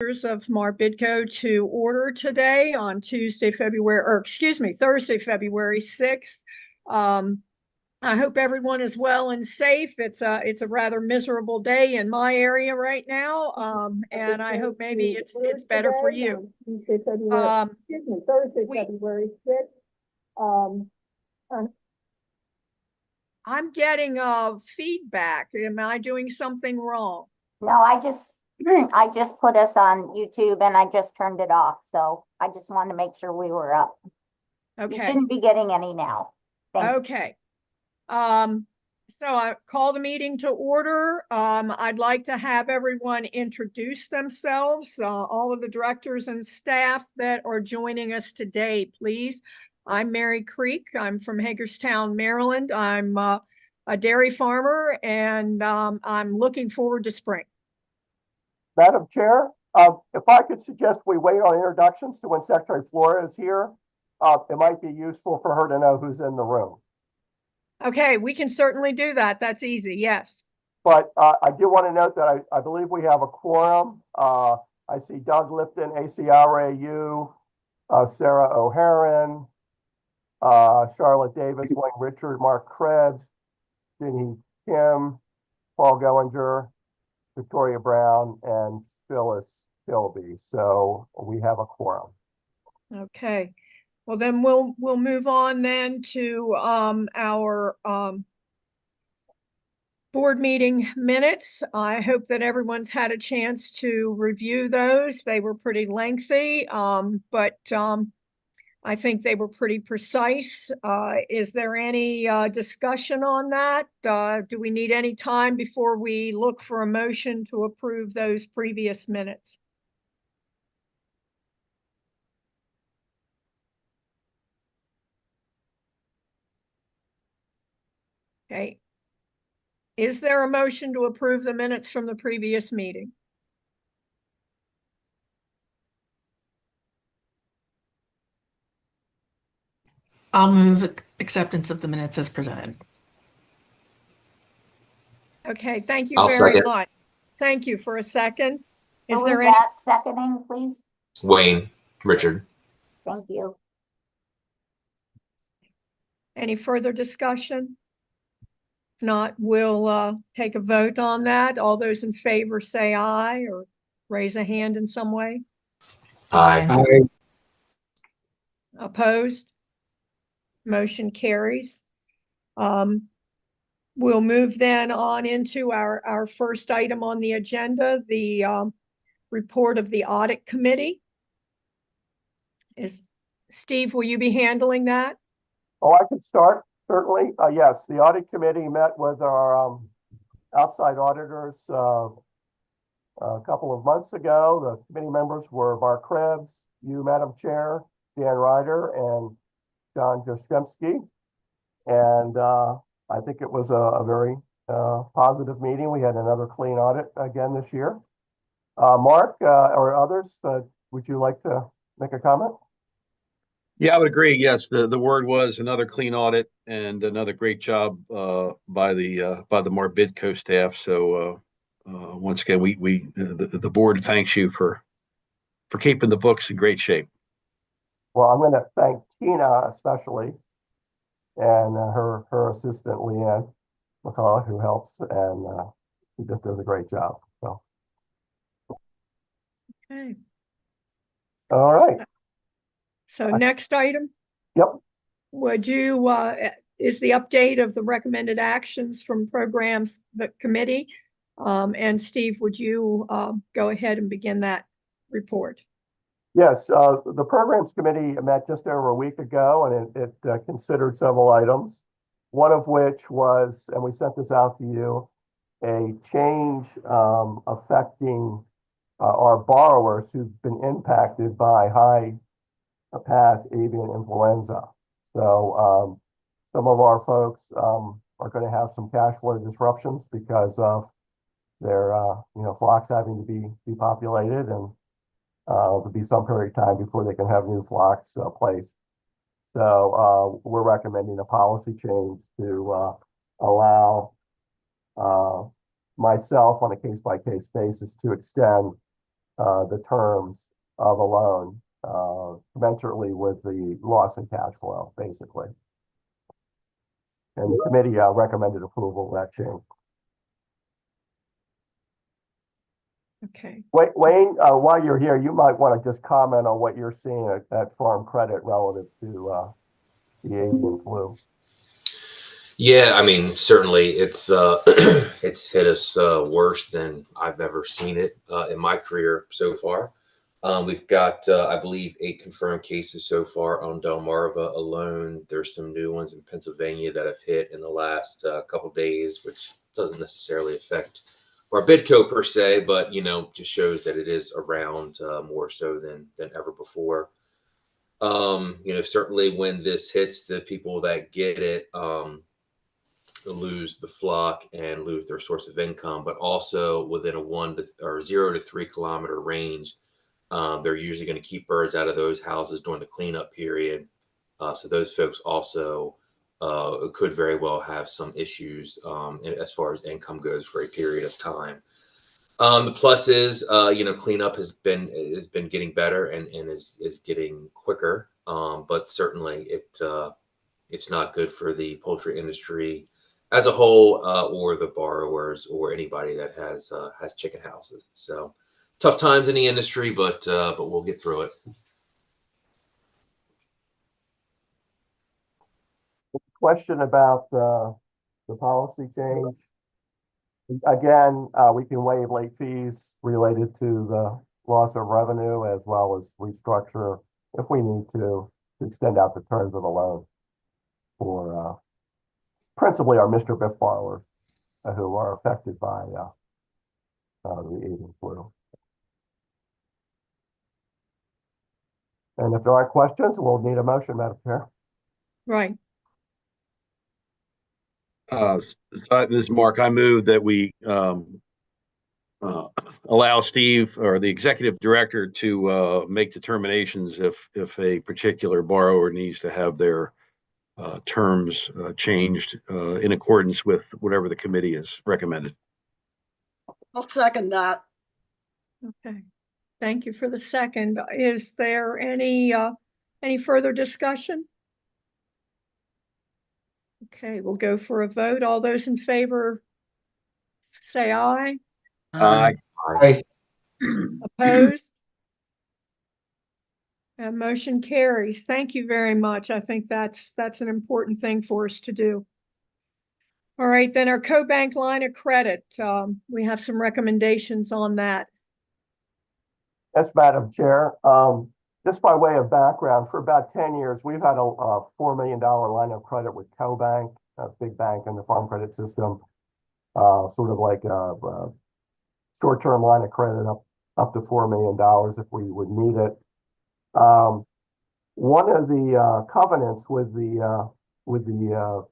Of MARBIDCO to order today on Thursday, February 6th. I hope everyone is well and safe. It's a rather miserable day in my area right now. And I hope maybe it's better for you. Thursday, February 6th. I'm getting feedback. Am I doing something wrong? No, I just put us on YouTube and I just turned it off. So I just wanted to make sure we were up. Okay. You shouldn't be getting any now. Okay. So I call the meeting to order. I'd like to have everyone introduce themselves, all of the directors and staff that are joining us today, please. I'm Mary Creek. I'm from Hagerstown, Maryland. I'm a dairy farmer, and I'm looking forward to spring. Madam Chair, if I could suggest we wait on introductions to when Secretary Flores is here, it might be useful for her to know who's in the room. Okay, we can certainly do that. That's easy, yes. But I do want to note that I believe we have a quorum. I see Doug Lipton, ACRAU, Sarah O'Haron, Charlotte Davis, Wayne Richard, Mark Krebs, Ginny Kim, Paul Goinger, Victoria Brown, and Phyllis Philby. So we have a quorum. Okay. Well, then we'll move on then to our board meeting minutes. I hope that everyone's had a chance to review those. They were pretty lengthy, but I think they were pretty precise. Is there any discussion on that? Do we need any time before we look for a motion to approve those previous minutes? Okay. Is there a motion to approve the minutes from the previous meeting? I'll move acceptance of the minutes as presented. Okay, thank you very much. Thank you for a second. Is there any seconding, please? Wayne Richard. Thank you. Any further discussion? If not, we'll take a vote on that. All those in favor say aye or raise a hand in some way. Aye. Aye. Opposed? Motion carries. We'll move then on into our first item on the agenda, the report of the audit committee. Steve, will you be handling that? Oh, I could start, certainly. Yes, the audit committee met with our outside auditors a couple of months ago. The committee members were Mark Krebs, you, Madam Chair, Dan Ryder, and John Jastrzemski. And I think it was a very positive meeting. We had another clean audit again this year. Mark or others, would you like to make a comment? Yeah, I would agree. Yes, the word was another clean audit and another great job by the MARBIDCO staff. So once again, the board thanks you for keeping the books in great shape. Well, I'm going to thank Tina especially, and her assistant Leanne McCullough, who helps, and she just does a great job. So, okay. All right. So next item. Yep. Would you is the update of the recommended actions from programs the committee, and Steve, would you go ahead and begin that report? Yes, the programs committee met just over a week ago, and it considered several items, one of which was, and we sent this out to you, a change affecting our borrowers who've been impacted by high path avian influenza. So some of our folks are going to have some cash flow disruptions because of their flocks having to be depopulated, and there'll be some period of time before they can have new flocks placed. So we're recommending a policy change to allow myself on a case-by-case basis to extend the terms of a loan, commensurately with the loss in cash flow, basically. And the committee recommended approval of that change. Okay. Wayne, while you're here, you might want to just comment on what you're seeing at Farm Credit relative to the avian flu. Yeah, I mean, certainly it's it's hit us worse than I've ever seen it in my career so far. We've got, I believe, 8 confirmed cases so far on Delmarva alone. There's some new ones in Pennsylvania that have hit in the last couple days, which doesn't necessarily affect MARBIDCO per se, but just shows that it is around more so than ever before. Certainly when this hits, the people that get it lose the flock and lose their source of income, but also within a 0 to 3 kilometer range. They're usually going to keep birds out of those houses during the cleanup period. So those folks also could very well have some issues as far as income goes for a period of time. The plus is, cleanup has been getting better and is getting quicker. But certainly it's not good for the poultry industry as a whole, or the borrowers or anybody that has chicken houses. So tough times in the industry, but we'll get through it. Question about the policy change. Again, we can waive late fees related to the loss of revenue as well as restructure if we need to extend out the terms of the loan for principally our Mr. Biff borrowers who are affected by the avian flu. And if there are questions, we'll need a motion, Madam Chair. Right. This is Mark. I move that we allow Steve or the executive director to make determinations if a particular borrower needs to have their terms changed in accordance with whatever the committee has recommended. I'll second that. Okay. Thank you for the second. Is there any further discussion? Okay, we'll go for a vote. All those in favor say aye. Aye. Aye. Opposed? And motion carries. Thank you very much. I think that's an important thing for us to do. All right, then our co-bank line of credit. We have some recommendations on that. Yes, Madam Chair. Just by way of background, for about 10 years, we've had a $4 million line of credit with CoBank, a big bank in the farm credit system, sort of like a short-term line of credit up to $4 million if we would need it. One of the covenants with the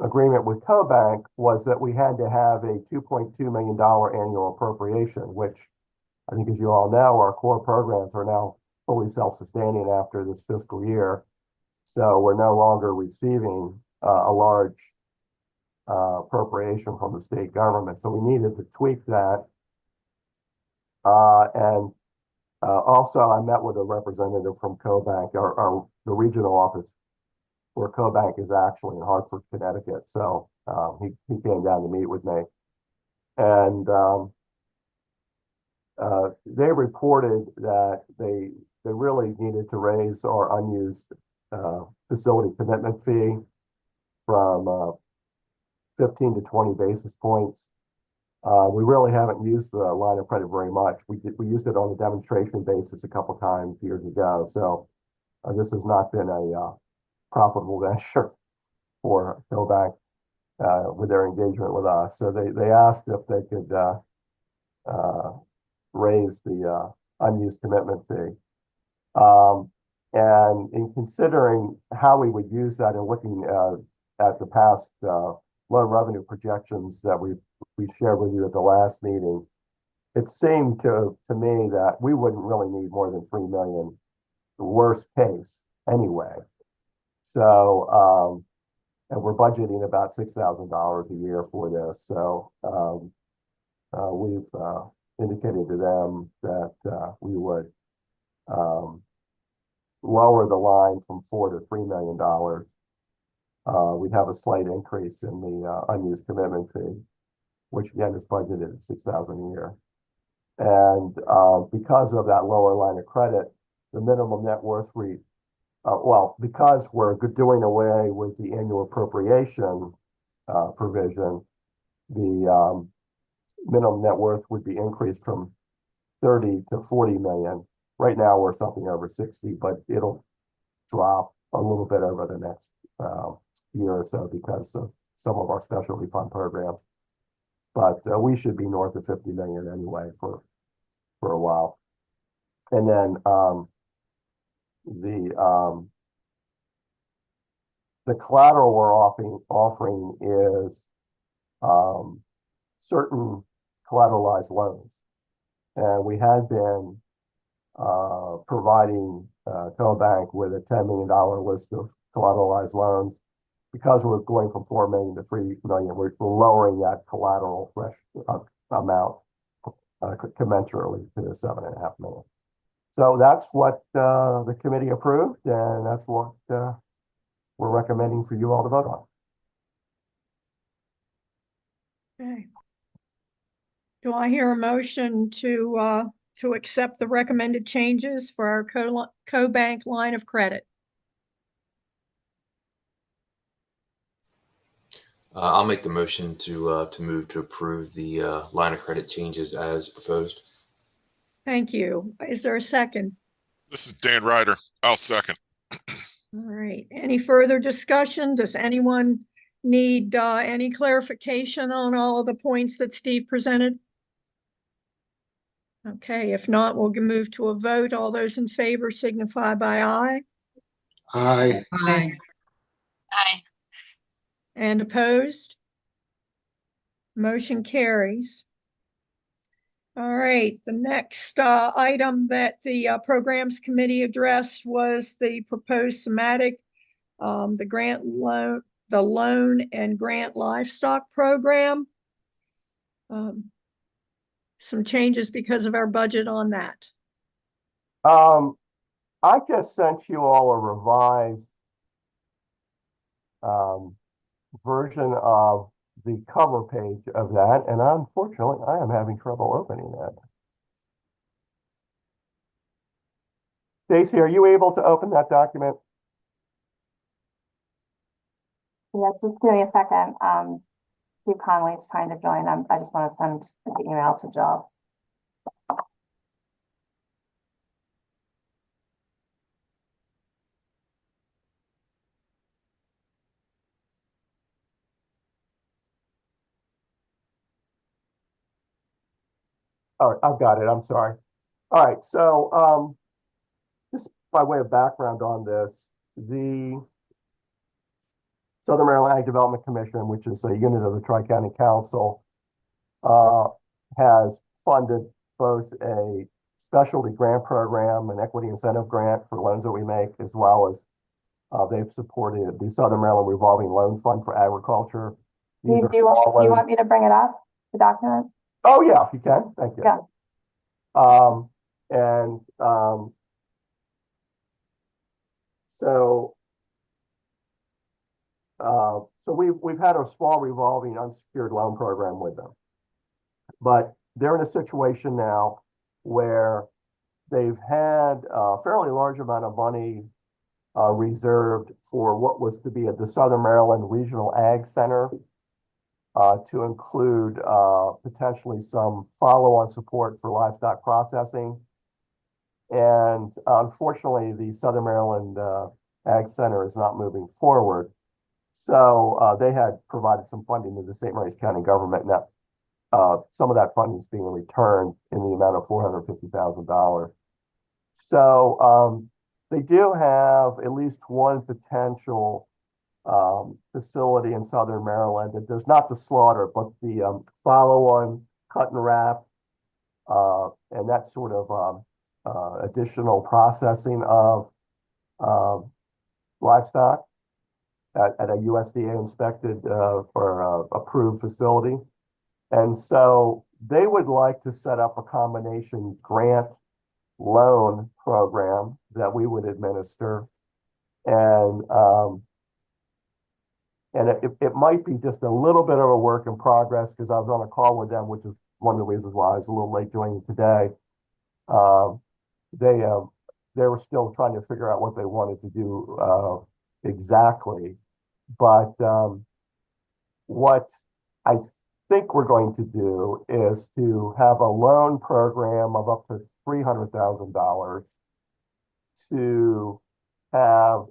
agreement with CoBank was that we had to have a $2.2 million annual appropriation, which I think, as you all know, our core programs are now fully self-sustaining after this fiscal year. So we're no longer receiving a large appropriation from the state government. So we needed to tweak that. And also, I met with a representative from CoBank, the regional office where CoBank is actually in Hartford, Connecticut. So he came down to meet with me. And they reported that they really needed to raise our unused facility commitment fee from 15 to 20 basis points. We really haven't used the line of credit very much. We used it on a demonstration basis a couple times years ago. So this has not been a profitable venture for CoBank with their engagement with us. So they asked if they could raise the unused commitment fee. And in considering how we would use that and looking at the past loan revenue projections that we shared with you at the last meeting, it seemed to me that we wouldn't really need more than $3 million, worst case anyway. So, and we're budgeting about $6,000 a year for this. So we've indicated to them that we would lower the line from $4 to $3 million. We'd have a slight increase in the unused commitment fee, which again is budgeted at $6,000 a year. And because of that lower line of credit, the minimum net worth because we're doing away with the annual appropriation provision, the minimum net worth would be increased from 30 to 40 million. Right now we're something over 60, but it'll drop a little bit over the next year or so because of some of our specialty fund programs. But we should be north of 50 million anyway for a while. And then the collateral we're offering is certain collateralized loans. And we had been providing CoBank with a $10 million list of collateralized loans. Because we're going from 4 million to 3 million, we're lowering that collateral amount commensurately to the 7.5 million. So that's what the committee approved, and that's what we're recommending for you all to vote on. Okay. Do I hear a motion to accept the recommended changes for our CoBank line of credit? I'll make the motion to move to approve the line of credit changes as proposed. Thank you. Is there a second? This is Dan Ryder. I'll second. All right. Any further discussion? Does anyone need any clarification on all of the points that Steve presented? Okay, if not, we'll move to a vote. All those in favor signify by aye. Aye. Aye. Aye. And opposed? Motion carries. All right, the next item that the Programs Committee addressed was the proposed thematic, the loan and grant livestock program. Some changes because of our budget on that. I just sent you all a revised version of the cover page of that, and unfortunately, I am having trouble opening that. Stacy, are you able to open that document? Yeah, just give me a second. Steve Conway's trying to join. I just want to send the email to Jill. All right, I've got it. I'm sorry. All right, so just by way of background on this, the Southern Maryland Ag Development Commission, which is a unit of the Tri-County Council, has funded both a specialty grant program, an equity incentive grant for loans that we make, as well as they've supported the Southern Maryland Revolving Loan Fund for Agriculture. Do you want me to bring it up, the document? Oh, yeah, if you can. Thank you. Yeah. So we've had a small revolving unsecured loan program with them, but they're in a situation now where they've had a fairly large amount of money reserved for what was to be at the Southern Maryland Regional Ag Center, to include potentially some follow-on support for livestock processing. And unfortunately, the Southern Maryland Ag Center is not moving forward. So they had provided some funding to the St. Mary's County government. Now, some of that funding is being returned in the amount of $450,000. So they do have at least one potential facility in Southern Maryland that does not the slaughter, but the follow-on cut and wrap, and that sort of additional processing of livestock at a USDA inspected or approved facility. And so they would like to set up a combination grant loan program that we would administer. And it might be just a little bit of a work in progress because I was on a call with them, which is one of the reasons why I was a little late joining today. They were still trying to figure out what they wanted to do exactly. But what I think we're going to do is to have a loan program of up to $300,000 to have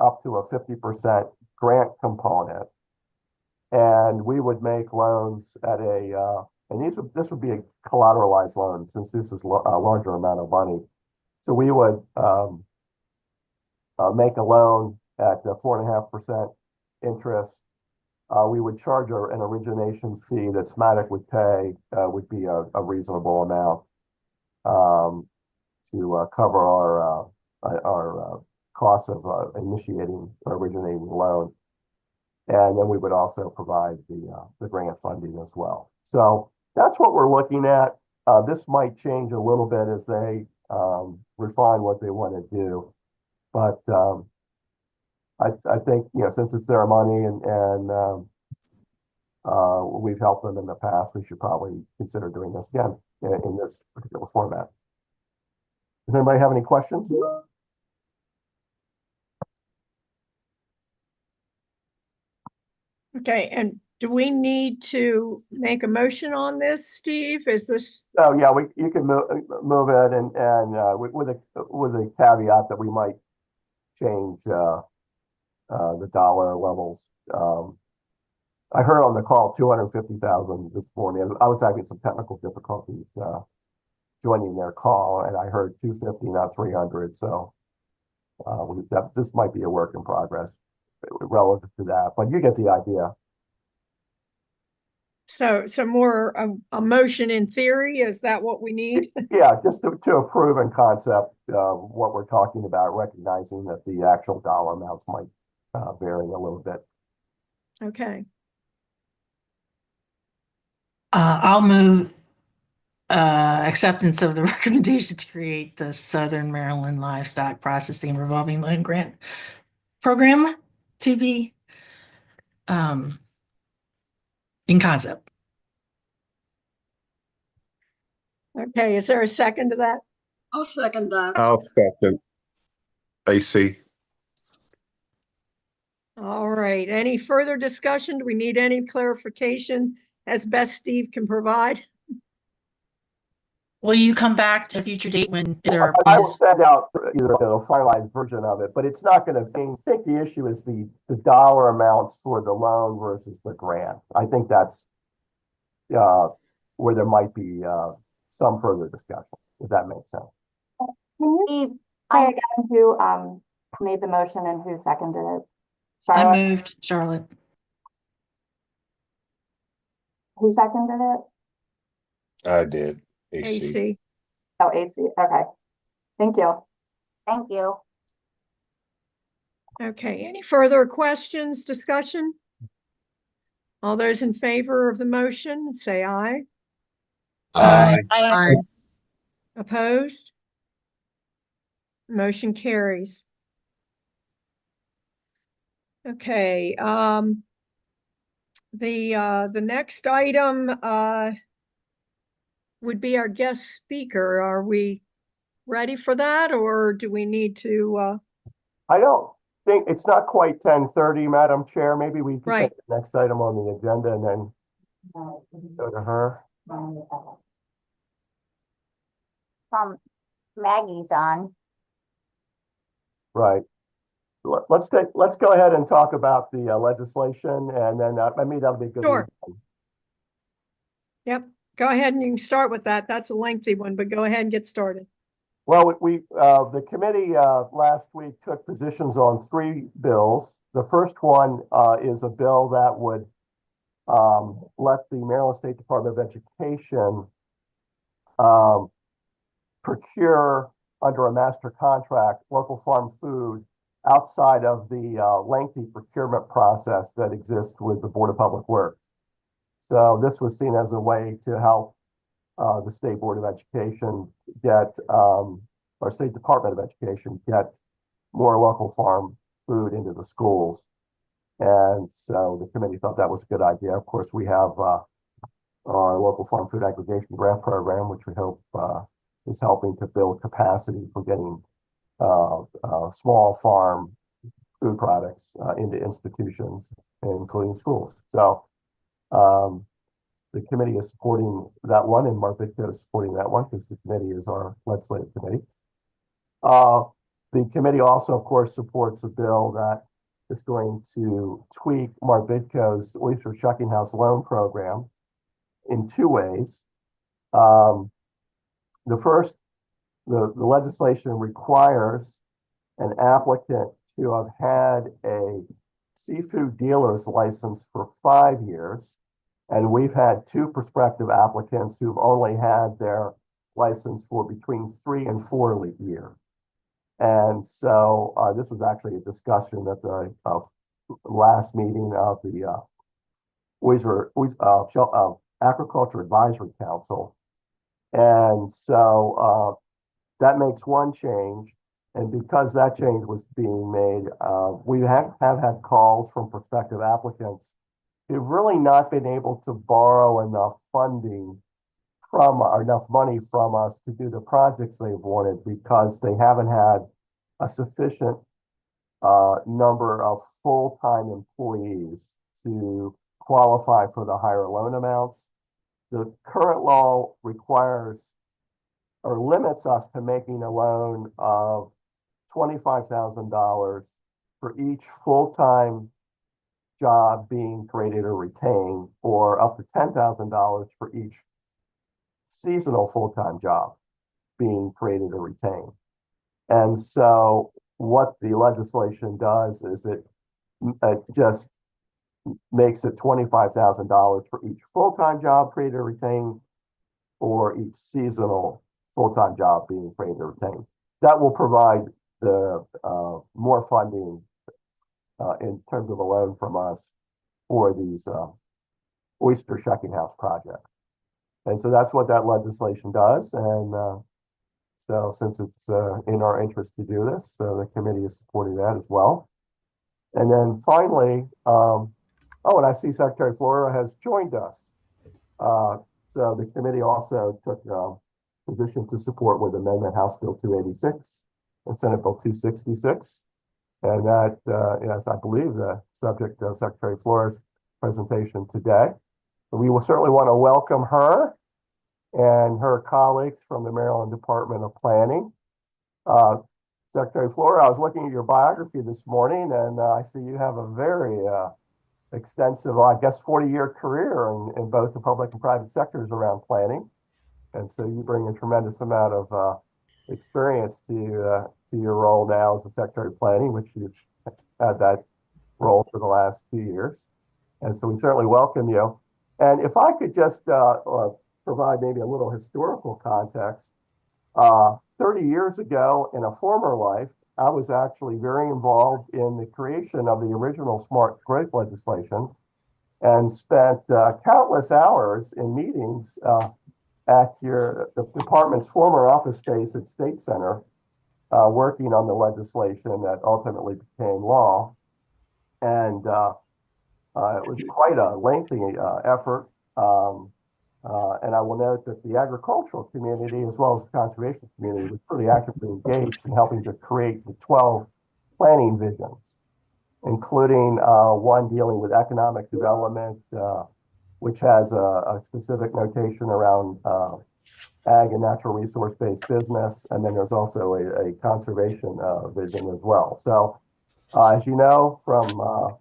up to a 50% grant component. And we would make loans at and this would be a collateralized loan since this is a larger amount of money. So we would make a loan at 4.5% interest. We would charge an origination fee that SMATIC would pay, would be a reasonable amount to cover our costs of initiating or originating the loan. And then we would also provide the grant funding as well. So that's what we're looking at. This might change a little bit as they refine what they want to do. But I think, since it's their money and we've helped them in the past, we should probably consider doing this again in this particular format. Does anybody have any questions? Okay, and do we need to make a motion on this, Steve? Is this, Oh, yeah, you can move it and with a caveat that we might change the dollar levels. I heard on the call 250,000 this morning. I was having some technical difficulties joining their call, and I heard 250, not 300. So this might be a work in progress relative to that, but you get the idea. so more a motion in theory? Is that what we need? Yeah, just to approve in concept what we're talking about, recognizing that the actual dollar amounts might vary a little bit. Okay. I'll move acceptance of the recommendation to create the Southern Maryland Livestock Processing Revolving Loan Grant Program to be in concept. Okay, is there a second to that? I'll second that. I'll second. AC. All right, any further discussion? Do we need any clarification as best Steve can provide? Will you come back to a future date when there are I will plans? send out either a finalized version of it, but it's not going to be. I think the issue is the dollar amounts for the loan versus the grant. I think that's where there might be some further discussion, if that makes sense. Can you Steve, say again who made the motion and who seconded it? I Charlotte, moved, Charlotte. who seconded it? I did. AC. AC. Oh, AC, okay. Thank you. thank you. Okay, any further questions, discussion? All those in favor of the motion, say aye. Aye. Opposed? Motion carries. Okay, the next item would be our guest speaker. Are we ready for that, or do we need to I don't think it's not quite 10:30, Madam Chair. Maybe we can Right. take the next item on the agenda and then go to her. Maggie's on. Right. Let's go ahead and talk about the legislation, and then maybe that'll be a good. Sure. lead. Yep, go ahead and you can start with that. That's a lengthy one, but go ahead and get started. Well, the committee last week took positions on 3 bills. The first one is a bill that would let the Maryland State Department of Education procure under a master contract local farm food outside of the lengthy procurement process that exists with the Board of Public Works. So this was seen as a way to help the State Board of Education get, or State Department of Education get more local farm food into the schools. And so the committee thought that was a good idea. Of course, we have our local farm food aggregation grant program, which we hope is helping to build capacity for getting small farm food products into institutions, including schools. So the committee is supporting that one, and MARBIDCO is supporting that one because the committee is our legislative committee. The committee also, of course, supports a bill that is going to tweak MARBIDCO's oyster shucking house loan program in two ways. The first, the legislation requires an applicant to have had a seafood dealer's license for 5 years. And we've had 2 prospective applicants who've only had their license for between 3 and 4 years. And so this was actually a discussion at the last meeting of the Agriculture Advisory Council. And so that makes one change. And because that change was being made, we have had calls from prospective applicants who've really not been able to borrow enough funding from, or enough money from us to do the projects they've wanted because they haven't had a sufficient number of full-time employees to qualify for the higher loan amounts. The current law requires or limits us to making a loan of $25,000 for each full-time job being created or retained, or up to $10,000 for each seasonal full-time job being created or retained. And so what the legislation does is it just makes it $25,000 for each full-time job created or retained, or each seasonal full-time job being created or retained. That will provide the more funding in terms of a loan from us for these oyster shucking house projects. And so that's what that legislation does. And so since it's in our interest to do this, the committee is supporting that as well. And then finally, oh, and I see Secretary Flora has joined us. So the committee also took a position to support with Amendment House Bill 286 and Senate Bill 266. And that is, I believe, the subject of Secretary Flora's presentation today. But we will certainly want to welcome her and her colleagues from the Maryland Department of Planning. Secretary Flora, I was looking at your biography this morning, and I see you have a very extensive, I guess, 40-year career in both the public and private sectors around planning. And so you bring a tremendous amount of experience to your role now as the Secretary of Planning, which you've had that role for the last 2 years. And so we certainly welcome you. And if I could just provide maybe a little historical context, 30 years ago in a former life, I was actually very involved in the creation of the original smart growth legislation and spent countless hours in meetings at the department's former office space at State Center, working on the legislation that ultimately became law. And it was quite a lengthy effort. And I will note that the agricultural community, as well as the conservation community, was pretty actively engaged in helping to create the 12 planning visions, including one dealing with economic development, which has a specific notation around ag and natural resource-based business. And then there's also a conservation vision as well. So as you know from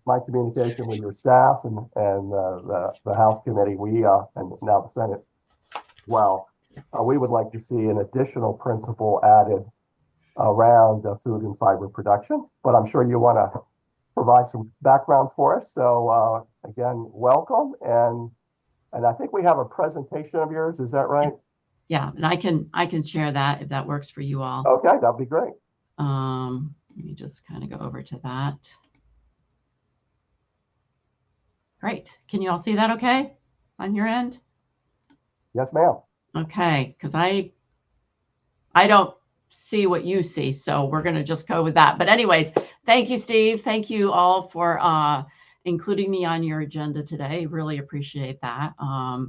my communication with your staff and the House committee, we and now the Senate, well, we would like to see an additional principle added around food and fiber production. But I'm sure you want to provide some background for us. So again, welcome. And I think we have a presentation of yours. Is that right? Yeah, and I can share that if that works for you all. Okay, that'd be great. Let me just kind of go over to that. Great. Can you all see that okay? on your end? Yes, ma'am. Okay, because I don't see what you see, so we're going to just go with that. But anyways, thank you, Steve. Thank you all for including me on your agenda today. Really appreciate that. I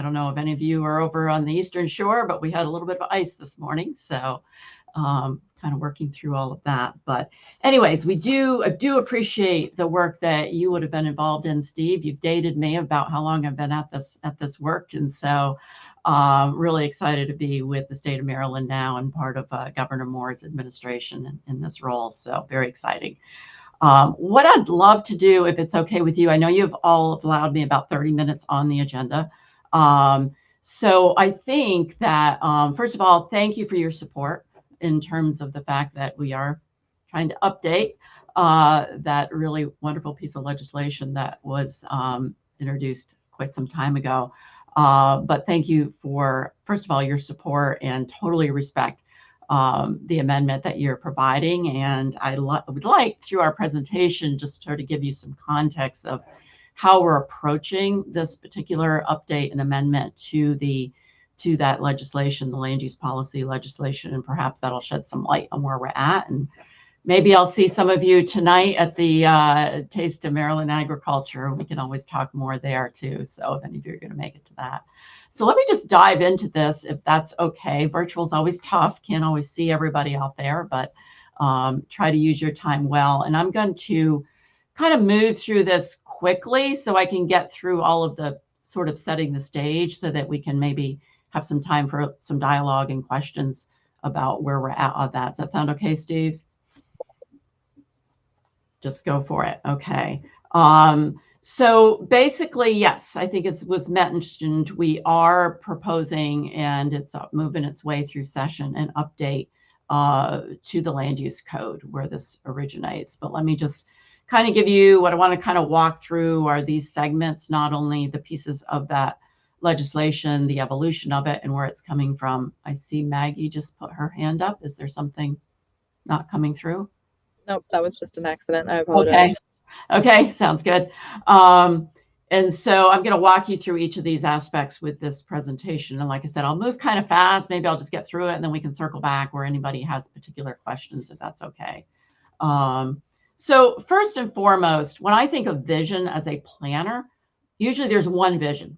don't know if any of you are over on the Eastern Shore, but we had a little bit of ice this morning, so kind of working through all of that. But anyways, I do appreciate the work that you would have been involved in, Steve. You've dated me about how long I've been at this work, and so really excited to be with the state of Maryland now and part of Governor Moore's administration in this role. So very exciting. What I'd love to do, if it's okay with you, I know you've all allowed me about 30 minutes on the agenda. So I think that, first of all, thank you for your support in terms of the fact that we are trying to update that really wonderful piece of legislation that was introduced quite some time ago. But thank you for, first of all, your support, and totally respect the amendment that you're providing. And I would like, through our presentation, just sort of give you some context of how we're approaching this particular update and amendment to that legislation, the land use policy legislation, and perhaps that'll shed some light on where we're at. And maybe I'll see some of you tonight at the Taste of Maryland Agriculture. We can always talk more there too. So if any of you are going to make it to that. So let me just dive into this, if that's okay. Virtual is always tough. Can't always see everybody out there, but try to use your time well. And I'm going to kind of move through this quickly so I can get through all of the sort of setting the stage so that we can maybe have some time for some dialogue and questions about where we're at on that. Does that sound okay, Steve? Just go for it. Okay. So basically, yes, I think it was mentioned, we are proposing, and it's moving its way through session, an update to the land use code where this originates. But let me just kind of give you what I want to kind of walk through are these segments, not only the pieces of that legislation, the evolution of it, and where it's coming from. I see Maggie just put her hand up. Is there something not coming through? Nope, that was just an accident. I apologize. Okay, sounds good. And so I'm going to walk you through each of these aspects with this presentation. And like I said, I'll move kind of fast. Maybe I'll just get through it and then we can circle back where anybody has particular questions, if that's okay. So first and foremost, when I think of vision as a planner, usually there's one vision,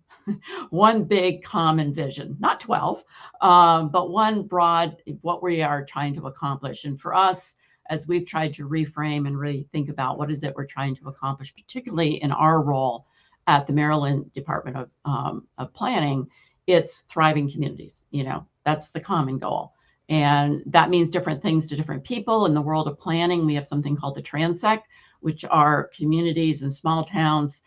one big common vision, not 12, but one broad, what we are trying to accomplish. And for us, as we've tried to reframe and really think about what is it we're trying to accomplish, particularly in our role at the Maryland Department of Planning, it's thriving communities. You know, that's the common goal. And that means different things to different people. In the world of planning, we have something called the Transect, which are communities and small towns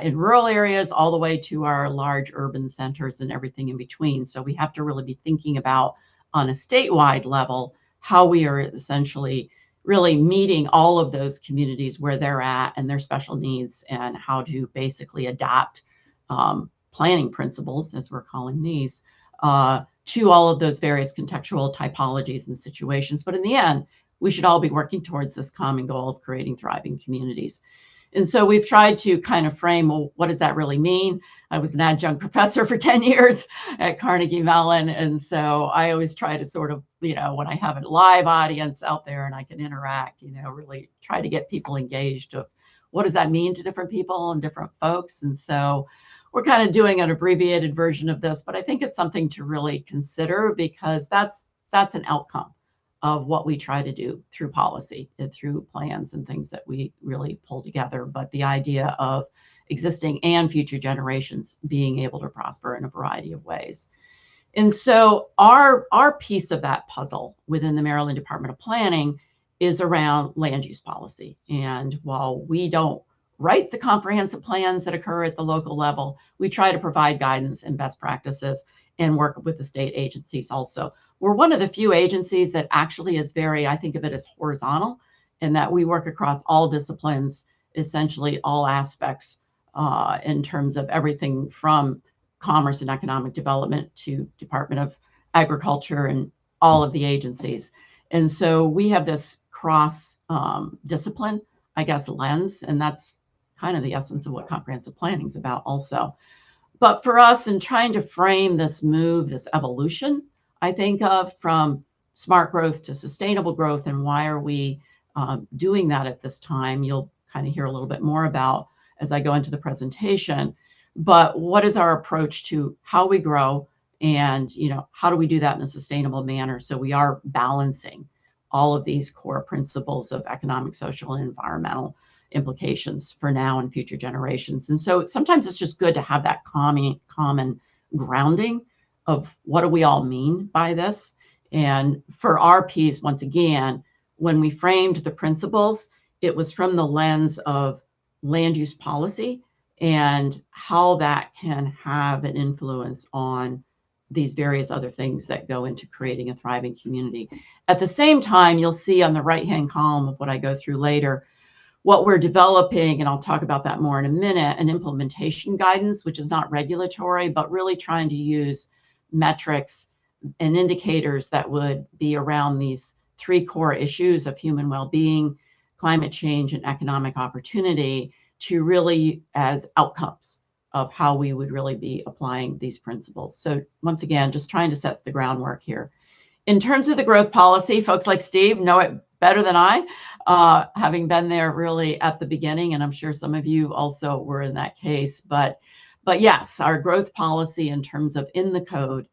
in rural areas, all the way to our large urban centers and everything in between. So we have to really be thinking about, on a statewide level, how we are essentially really meeting all of those communities where they're at and their special needs, and how to basically adapt planning principles, as we're calling these, to all of those various contextual typologies and situations. But in the end, we should all be working towards this common goal of creating thriving communities. And so we've tried to kind of frame, well, what does that really mean? I was an adjunct professor for 10 years at Carnegie Mellon. And so I always try to sort of, you know, when I have a live audience out there and I can interact, you know, really try to get people engaged of what does that mean to different people and different folks. And so we're kind of doing an abbreviated version of this, but I think it's something to really consider, because that's an outcome of what we try to do through policy and through plans and things that we really pull together. But the idea of existing and future generations being able to prosper in a variety of ways. And so our piece of that puzzle within the Maryland Department of Planning is around land use policy. And while we don't write the comprehensive plans that occur at the local level, we try to provide guidance and best practices and work with the state agencies also. We're one of the few agencies that actually is very, I think of it as horizontal, in that we work across all disciplines, essentially all aspects, in terms of everything from commerce and economic development to Department of Agriculture and all of the agencies. And so we have this cross discipline, I guess, lens, and that's kind of the essence of what comprehensive planning is about also. But for us, in trying to frame this move, this evolution, I think of from smart growth to sustainable growth, and why are we doing that at this time? You'll kind of hear a little bit more about as I go into the presentation. But what is our approach to how we grow, and how do we do that in a sustainable manner so we are balancing all of these core principles of economic, social, and environmental implications for now and future generations. And so sometimes it's just good to have that common grounding of what do we all mean by this. And for our piece, once again, when we framed the principles, it was from the lens of land use policy and how that can have an influence on these various other things that go into creating a thriving community. At the same time, you'll see on the right-hand column of what I go through later, what we're developing, and I'll talk about that more in a minute, an implementation guidance, which is not regulatory, but really trying to use metrics and indicators that would be around these three core issues of human well-being, climate change, and economic opportunity to really as outcomes of how we would really be applying these principles. So once again, just trying to set the groundwork here. In terms of the growth policy, folks like Steve know it better than I, having been there really at the beginning, and I'm sure some of you also were in that case. But yes, our growth policy in terms of in the code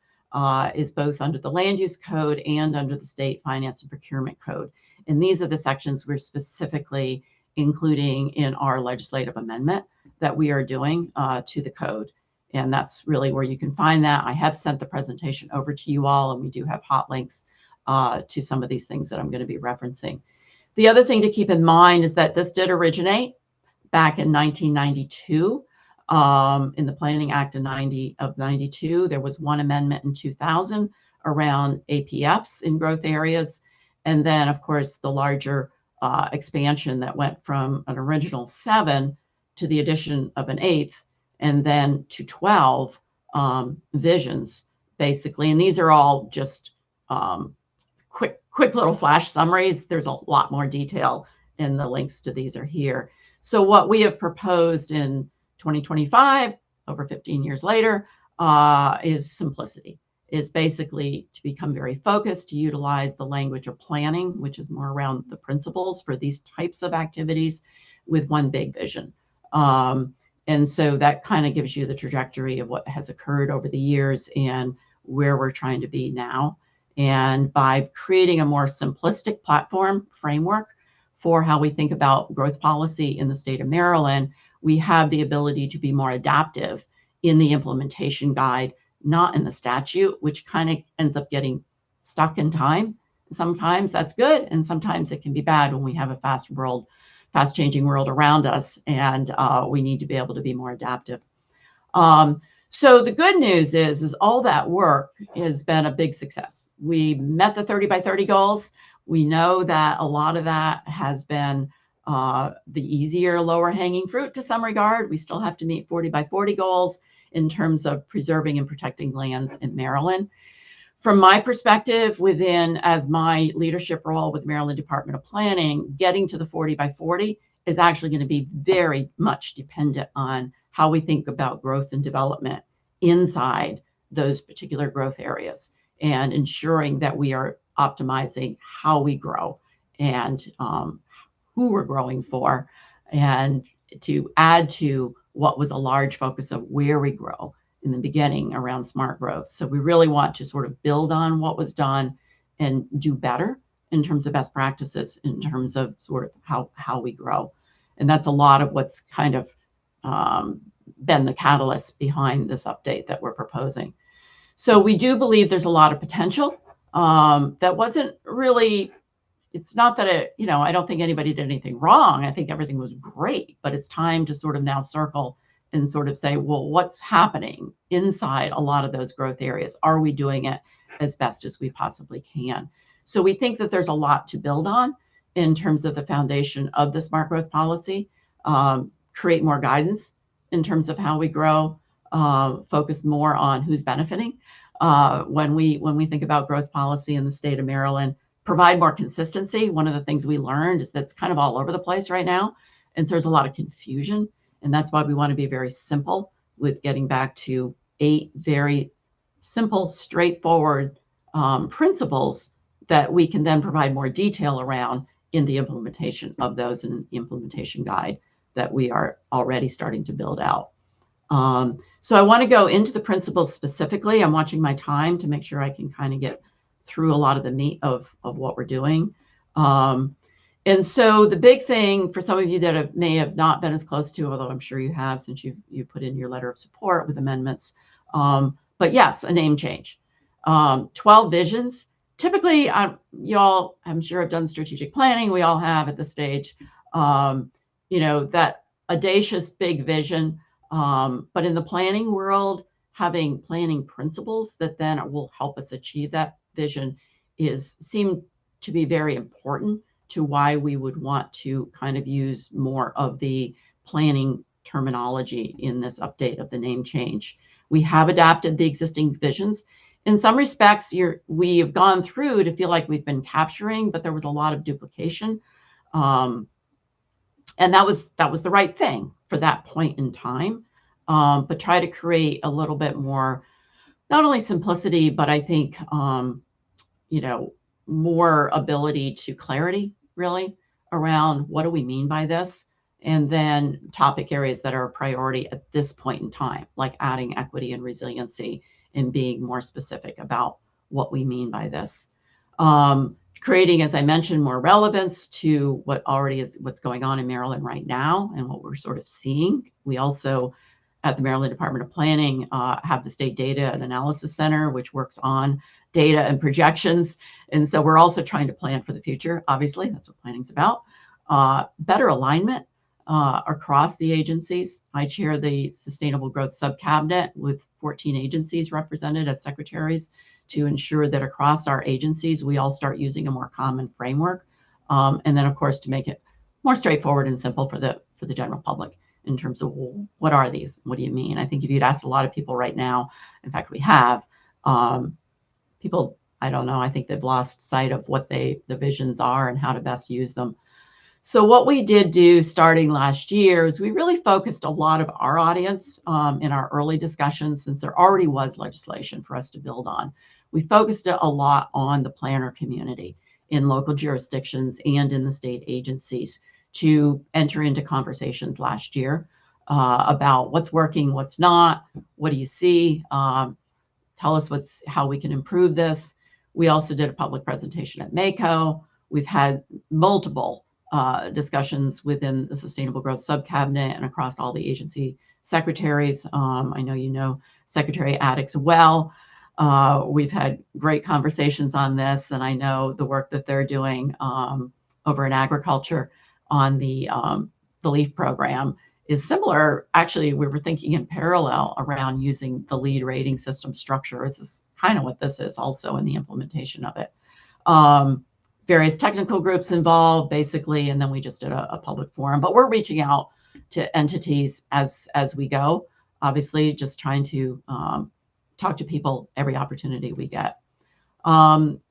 is both under the land use code and under the state finance and procurement code. And these are the sections we're specifically including in our legislative amendment that we are doing to the code. And that's really where you can find that. I have sent the presentation over to you all, and we do have hot links to some of these things that I'm going to be referencing. The other thing to keep in mind is that this did originate back in 1992 in the Planning Act of 92. There was one amendment in 2000 around APFs in growth areas. And then, of course, the larger expansion that went from an original 7 to the addition of an 8th, and then to 12 visions, basically. And these are all just quick little flash summaries. There's a lot more detail, and the links to these are here. So what we have proposed in 2025, over 15 years later, is simplicity, is basically to become very focused, to utilize the language of planning, which is more around the principles for these types of activities, with one big vision. And so that kind of gives you the trajectory of what has occurred over the years and where we're trying to be now. And by creating a more simplistic platform framework for how we think about growth policy in the state of Maryland, we have the ability to be more adaptive in the implementation guide, not in the statute, which kind of ends up getting stuck in time. Sometimes that's good, and sometimes it can be bad when we have a fast-changing world around us, and we need to be able to be more adaptive. So the good news is all that work has been a big success. We met the 30 by 30 goals. We know that a lot of that has been the easier, lower hanging fruit to some regard. We still have to meet 40 by 40 goals in terms of preserving and protecting lands in Maryland. From my perspective, as my leadership role with Maryland Department of Planning, getting to the 40 by 40 is actually going to be very much dependent on how we think about growth and development inside those particular growth areas, and ensuring that we are optimizing how we grow and who we're growing for, and to add to what was a large focus of where we grow in the beginning around smart growth. So we really want to sort of build on what was done and do better in terms of best practices, in terms of sort of how we grow. And that's a lot of what's kind of been the catalyst behind this update that we're proposing. So we do believe there's a lot of potential that wasn't really, it's not that I don't think anybody did anything wrong. I think everything was great, but it's time to sort of now circle and sort of say, well, what's happening inside a lot of those growth areas? Are we doing it as best as we possibly can? So we think that there's a lot to build on in terms of the foundation of the smart growth policy, create more guidance in terms of how we grow, focus more on who's benefiting when we think about growth policy in the state of Maryland, provide more consistency. One of the things we learned is that it's kind of all over the place right now. And so there's a lot of confusion And that's why we want to be very simple with getting back to 8 very simple, straightforward principles that we can then provide more detail around in the implementation of those in the implementation guide that we are already starting to build out. So I want to go into the principles specifically. I'm watching my time to make sure I can kind of get through a lot of the meat of what we're doing. And so the big thing for some of you that may have not been as close to, although I'm sure you have since you put in your letter of support with amendments, but yes, a name change. 12 visions. Typically, y'all, I'm sure have done strategic planning. We all have at this stage, that audacious big vision. But in the planning world, having planning principles that then will help us achieve that vision seem to be very important to why we would want to kind of use more of the planning terminology in this update of the name change. We have adapted the existing visions. In some respects, we have gone through to feel like we've been capturing, but there was a lot of duplication. And that was the right thing for that point in time. But try to create a little bit more, not only simplicity, but I think, more ability to clarity, really, around what do we mean by this? And then topic areas that are a priority at this point in time, like adding equity and resiliency and being more specific about what we mean by this. Creating, as I mentioned, more relevance to what already is what's going on in Maryland right now and what we're sort of seeing. We also, at the Maryland Department of Planning, have the State Data and Analysis Center, which works on data and projections. And so we're also trying to plan for the future. Obviously, that's what planning's about. Better alignment across the agencies. I chair the Sustainable Growth Subcabinet with 14 agencies represented as secretaries to ensure that across our agencies, we all start using a more common framework. And then, of course, to make it more straightforward and simple for the general public in terms of, well, what are these? What do you mean? I think if you'd asked a lot of people right now, in fact, we have, people, I don't know, I think they've lost sight of what the visions are and how to best use them. So what we did do starting last year is we really focused a lot of our audience in our early discussions, since there already was legislation for us to build on. We focused a lot on the planner community in local jurisdictions and in the state agencies to enter into conversations last year about what's working, what's not, what do you see, tell us how we can improve this. We also did a public presentation at MACO. We've had multiple discussions within the Sustainable Growth Subcabinet and across all the agency secretaries. I know you know Secretary Addix well. We've had great conversations on this, and I know the work that they're doing over in agriculture on the LEAF program is similar. Actually, we were thinking in parallel around using the lead rating system structure. This is kind of what this is also in the implementation of it. Various technical groups involved, basically, and then we just did a public forum. But we're reaching out to entities as we go, obviously, just trying to talk to people every opportunity we get.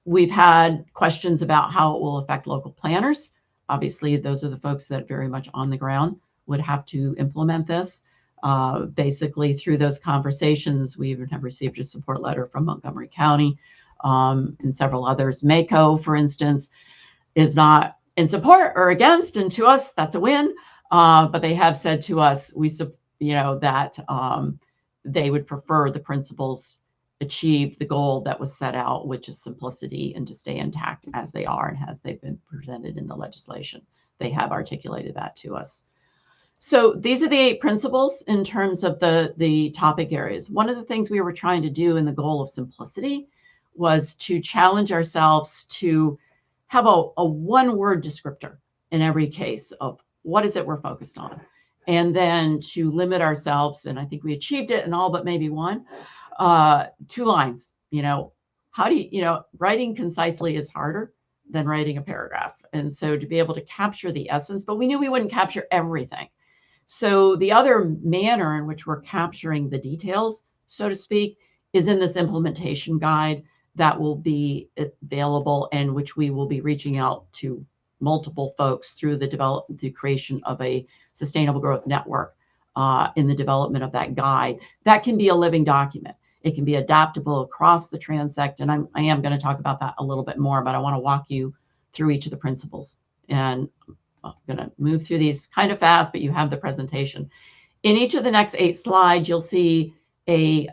We've had questions about how it will affect local planners. Obviously, those are the folks that very much on the ground would have to implement this. Basically, through those conversations, we even have received a support letter from Montgomery County and several others. MACO, for instance, is not in support or against, and to us, that's a win. But they have said to us, that they would prefer the principles achieve the goal that was set out, which is simplicity and to stay intact as they are and as they've been presented in the legislation. They have articulated that to us. So these are the 8 principles in terms of the topic areas. One of the things we were trying to do in the goal of simplicity was to challenge ourselves to have a one-word descriptor in every case of what is it we're focused on. And then to limit ourselves, and I think we achieved it in all but maybe one, 2 lines. How do you, writing concisely is harder than writing a paragraph. And so to be able to capture the essence, but we knew we wouldn't capture everything. So the other manner in which we're capturing the details, so to speak, is in this implementation guide that will be available and which we will be reaching out to multiple folks through the creation of a sustainable growth network in the development of that guide. That can be a living document. It can be adaptable across the transect. And I am going to talk about that a little bit more, but I want to walk you through each of the principles. And I'm going to move through these kind of fast, but you have the presentation. In each of the next 8 slides, you'll see a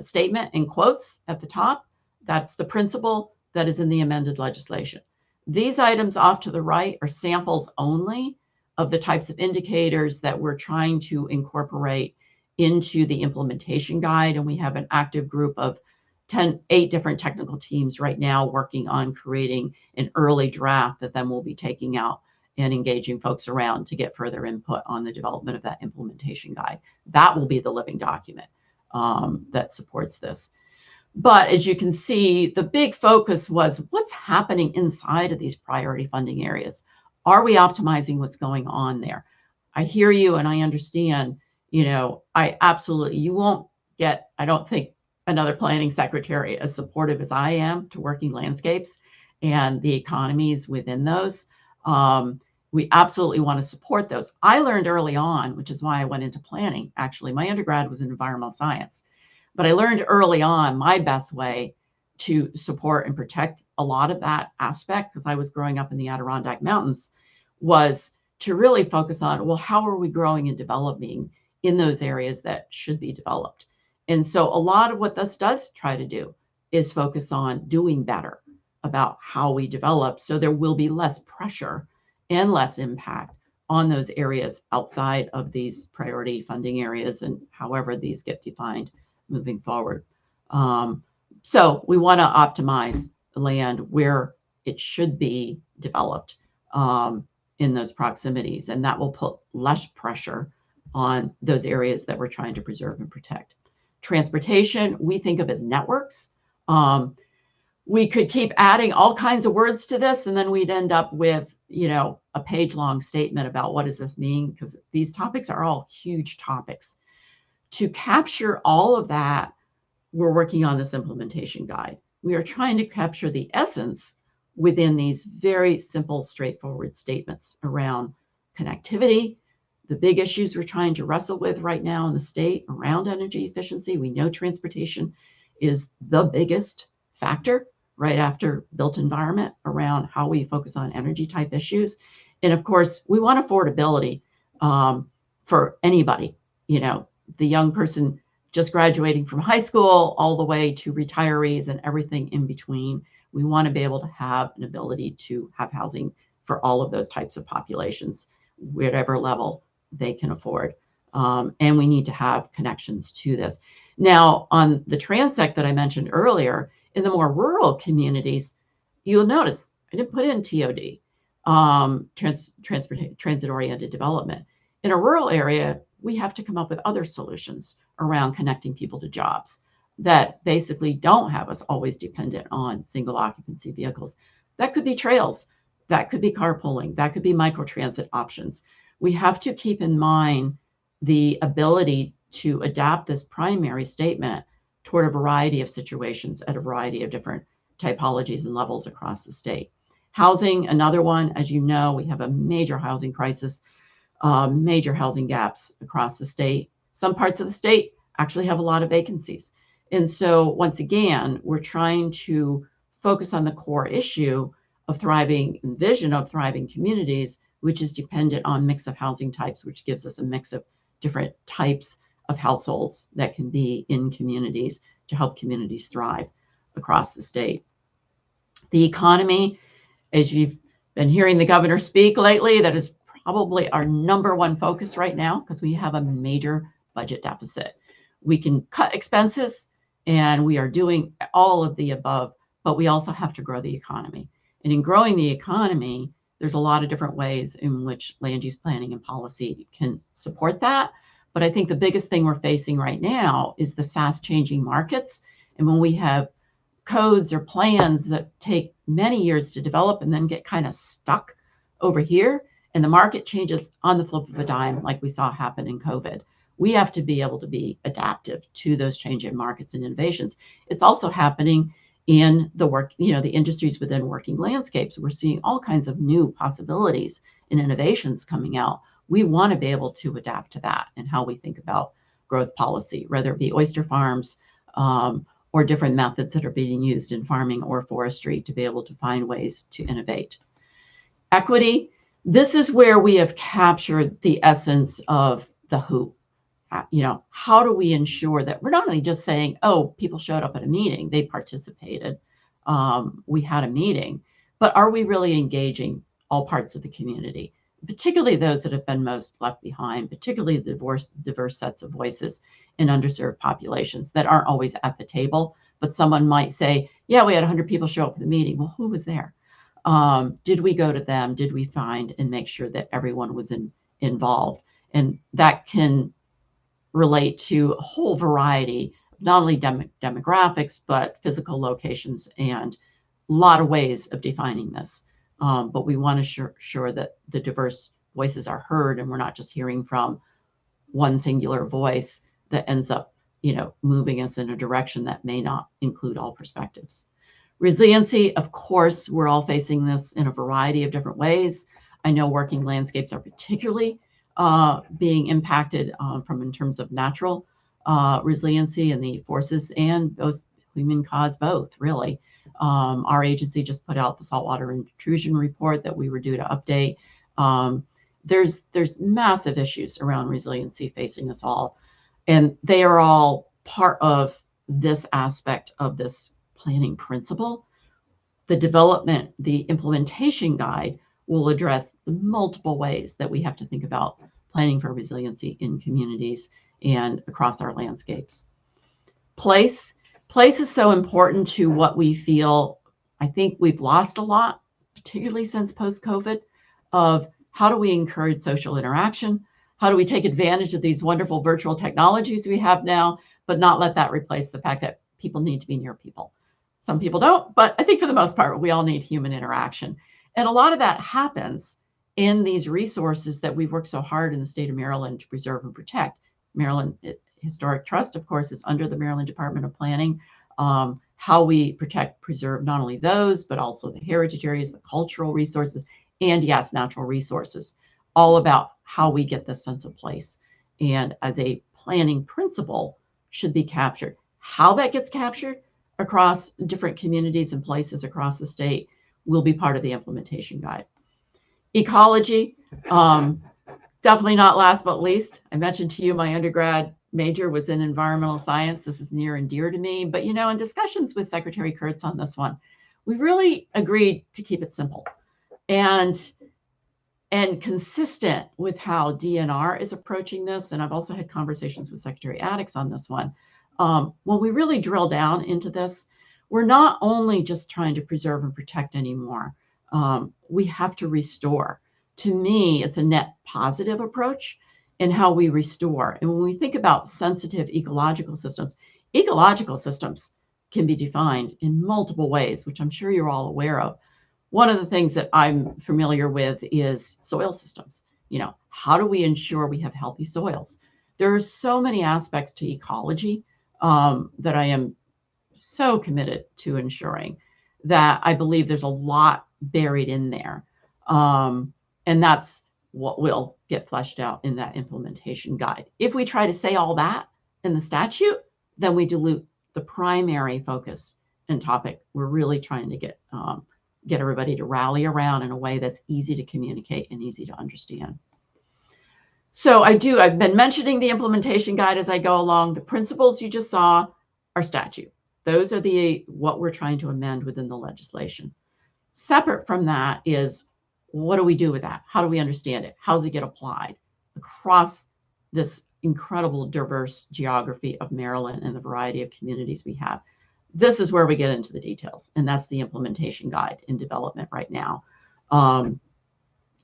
statement in quotes at the top. That's the principle that is in the amended legislation. These items off to the right are samples only of the types of indicators that we're trying to incorporate into the implementation guide. And we have an active group of 8 different technical teams right now working on creating an early draft that then we'll be taking out and engaging folks around to get further input on the development of that implementation guide. That will be the living document that supports this. But as you can see, the big focus was what's happening inside of these priority funding areas. Are we optimizing what's going on there? I hear you and I understand, I absolutely, you won't get, I don't think, another planning secretary as supportive as I am to working landscapes and the economies within those. We absolutely want to support those. I learned early on, which is why I went into planning. Actually, my undergrad was in environmental science, but I learned early on my best way to support and protect a lot of that aspect, because I was growing up in the Adirondack Mountains, was to really focus on, well, how are we growing and developing in those areas that should be developed? And so a lot of what this does try to do is focus on doing better about how we develop, so there will be less pressure and less impact on those areas outside of these priority funding areas and however these get defined moving forward. So we want to optimize the land where it should be developed in those proximities, and that will put less pressure on those areas that we're trying to preserve and protect. Transportation, we think of as networks. We could keep adding all kinds of words to this, and then we'd end up with, a page-long statement about what does this mean, because these topics are all huge topics. To capture all of that, we're working on this implementation guide. We are trying to capture the essence within these very simple, straightforward statements around connectivity, the big issues we're trying to wrestle with right now in the state around energy efficiency. We know transportation is the biggest factor right after built environment around how we focus on energy type issues. And of course, we want affordability for anybody, the young person just graduating from high school all the way to retirees and everything in between. We want to be able to have an ability to have housing for all of those types of populations, whatever level they can afford. And we need to have connections to this. Now, on the transect that I mentioned earlier, in the more rural communities, you'll notice I didn't put in TOD, transit-oriented development. In a rural area, we have to come up with other solutions around connecting people to jobs that basically don't have us always dependent on single occupancy vehicles. That could be trails, that could be carpooling, that could be microtransit options. We have to keep in mind the ability to adapt this primary statement toward a variety of situations at a variety of different typologies and levels across the state. Housing, another one. As you know, we have a major housing crisis, major housing gaps across the state. Some parts of the state actually have a lot of vacancies. And so once again, we're trying to focus on the core issue of thriving, vision of thriving communities, which is dependent on mix of housing types, which gives us a mix of different types of households that can be in communities to help communities thrive across the state. The economy, as you've been hearing the governor speak lately, that is probably our #1 focus right now, because we have a major budget deficit. We can cut expenses, and we are doing all of the above, but we also have to grow the economy. And in growing the economy, there's a lot of different ways in which land use planning and policy can support that. But I think the biggest thing we're facing right now is the fast changing markets. And when we have codes or plans that take many years to develop and then get kind of stuck over here, and the market changes on the flip of a dime, like we saw happen in COVID, we have to be able to be adaptive to those changing markets and innovations. It's also happening in the the industries within working landscapes. We're seeing all kinds of new possibilities and innovations coming out we want to be able to adapt to that and how we think about growth policy, whether it be oyster farms or different methods that are being used in farming or forestry to be able to find ways to innovate. Equity, this is where we have captured the essence of the who. How do we ensure that we're not only just saying, oh, people showed up at a meeting, they participated, we had a meeting, but are we really engaging all parts of the community, particularly those that have been most left behind, particularly the diverse sets of voices in underserved populations that aren't always at the table, but someone might say, yeah, we had 100 people show up at the meeting. Well, who was there? Did we go to them? Did we find and make sure that everyone was involved? And that can relate to a whole variety, not only demographics, but physical locations and a lot of ways of defining this. But we want to sure that the diverse voices are heard and we're not just hearing from one singular voice that ends up, moving us in a direction that may not include all perspectives. Resiliency, of course, we're all facing this in a variety of different ways. I know working landscapes are particularly being impacted in terms of natural resiliency and the forces, and those human cause both, really. Our agency just put out the saltwater intrusion report that we were due to update. There's massive issues around resiliency facing us all, and they are all part of this aspect of this planning principle. The development, the implementation guide will address the multiple ways that we have to think about planning for resiliency in communities and across our landscapes. Place is so important to what we feel. I think we've lost a lot, particularly since post-COVID, of how do we encourage social interaction? How do we take advantage of these wonderful virtual technologies we have now, but not let that replace the fact that people need to be near people? Some people don't, but I think for the most part, we all need human interaction. And a lot of that happens in these resources that we've worked so hard in the state of Maryland to preserve and protect. Maryland Historic Trust, of course, is under the Maryland Department of Planning. How we protect, preserve not only those, but also the heritage areas, the cultural resources, and yes, natural resources, all about how we get this sense of place. And as a planning principle should be captured. How that gets captured across different communities and places across the state will be part of the implementation guide. Ecology, definitely not last but least. I mentioned to you my undergrad major was in environmental science. This is near and dear to me, but in discussions with Secretary Kurtz on this one, we really agreed to keep it simple and consistent with how DNR is approaching this. And I've also had conversations with Secretary Addix on this one. When we really drill down into this, we're not only just trying to preserve and protect anymore. We have to restore. To me, it's a net positive approach in how we restore. And when we think about sensitive ecological systems can be defined in multiple ways, which I'm sure you're all aware of. One of the things that I'm familiar with is soil systems. How do we ensure we have healthy soils? There are so many aspects to ecology that I am so committed to ensuring that I believe there's a lot buried in there. And that's what will get fleshed out in that implementation guide. If we try to say all that in the statute, then we dilute the primary focus and topic we're really trying to get everybody to rally around in a way that's easy to communicate and easy to understand. So I've been mentioning the implementation guide as I go along. The principles you just saw are statute. Those are what we're trying to amend within the legislation. Separate from that is, what do we do with that? How do we understand it? How does it get applied across this incredible diverse geography of Maryland and the variety of communities we have? This is where we get into the details, and that's the implementation guide in development right now.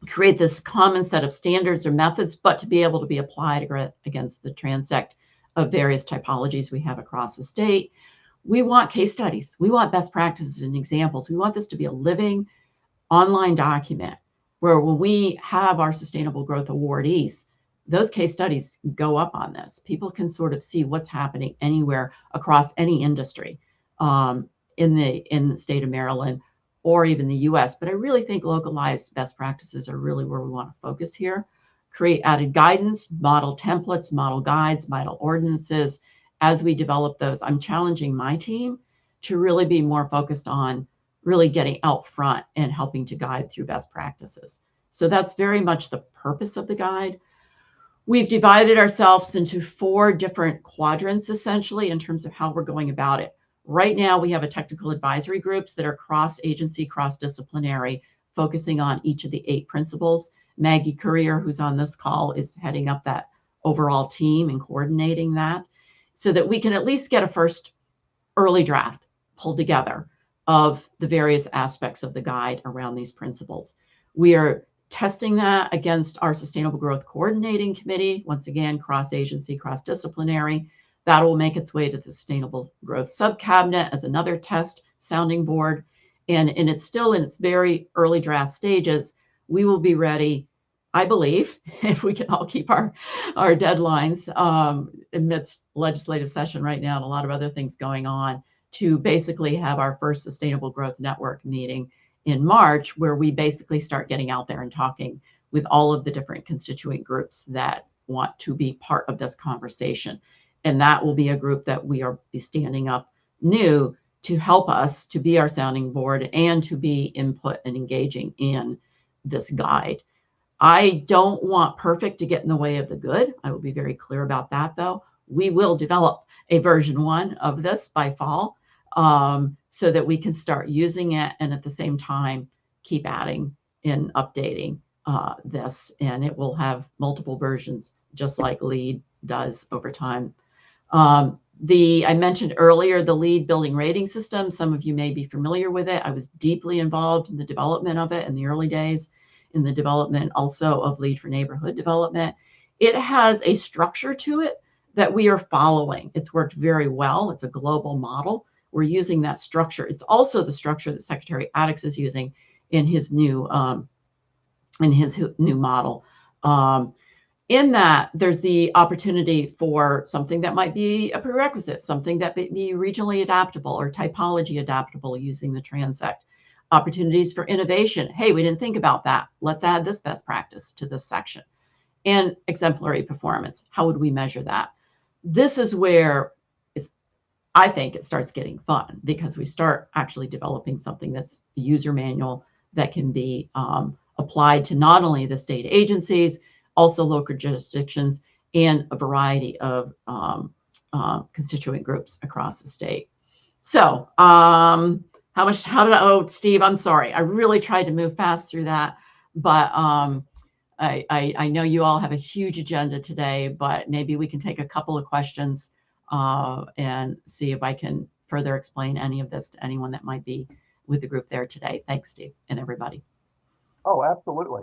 Create this common set of standards or methods, but to be able to be applied against the transect of various typologies we have across the state. We want case studies. We want best practices and examples. We want this to be a living online document where when we have our sustainable growth awardees, those case studies go up on this. People can sort of see what's happening anywhere across any industry in the state of Maryland or even the US. But I really think localized best practices are really where we want to focus here. create added guidance, model templates, model guides, model ordinances. As we develop those, I'm challenging my team to really be more focused on really getting out front and helping to guide through best practices. So that's very much the purpose of the guide. We've divided ourselves into 4 different quadrants, essentially, in terms of how we're going about it. Right now, we have a technical advisory groups that are cross-agency, cross-disciplinary, focusing on each of the 8 principles. Maggie Courier, who's on this call, is heading up that overall team and coordinating that so that we can at least get a first early draft pulled together of the various aspects of the guide around these principles. We are testing that against our Sustainable Growth Coordinating Committee, once again, cross-agency, cross-disciplinary. That will make its way to the Sustainable Growth Subcabinet as another test sounding board. And it's still in its very early draft stages. We will be ready, I believe, if we can all keep our deadlines amidst legislative session right now and a lot of other things going on, to basically have our first Sustainable Growth Network meeting in March, where we basically start getting out there and talking with all of the different constituent groups that want to be part of this conversation. And that will be a group that we are standing up new to help us to be our sounding board and to be input and engaging in this guide. I don't want perfect to get in the way of the good. I will be very clear about that, though. We will develop a version 1 of this by fall, so that we can start using it and at the same time keep adding and updating this. And it will have multiple versions, just like LEAD does over time. I mentioned earlier the LEAD building rating system. Some of you may be familiar with it. I was deeply involved in the development of it in the early days, in the development also of LEAD for neighborhood development. It has a structure to it that we are following. It's worked very well. It's a global model. We're using that structure. It's also the structure that Secretary Addix is using in his new model. In that, there's the opportunity for something that might be a prerequisite, something that may be regionally adaptable or typology adaptable using the Transect. Opportunities for innovation. Hey, we didn't think about that. Let's add this best practice to this section. And exemplary performance. How would we measure that? This is where I think it starts getting fun, because we start actually developing something that's a user manual that can be applied to not only the state agencies, also local jurisdictions, and a variety of constituent groups across the state. So oh, Steve, I'm sorry. I really tried to move fast through that, but I know you all have a huge agenda today, but maybe we can take a couple of questions and see if I can further explain any of this to anyone that might be with the group there today. Thanks, Steve, and everybody. Oh, absolutely.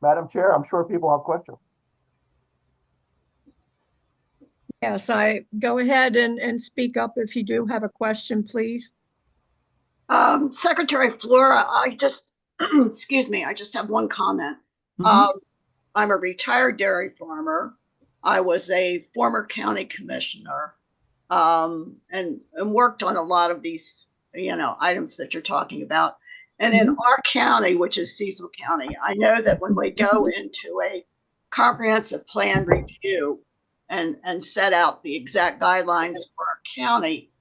Madam Chair, I'm sure people have questions. Yes, I go ahead and speak up if you do have a question, please. Secretary Flora, I just, excuse me, I just have one comment. I'm a retired dairy farmer. I was a former county commissioner, and worked on a lot of these, items that you're talking about. And in our county, which is Cecil County, I know that when we go into a comprehensive plan review and set out the exact guidelines for our county,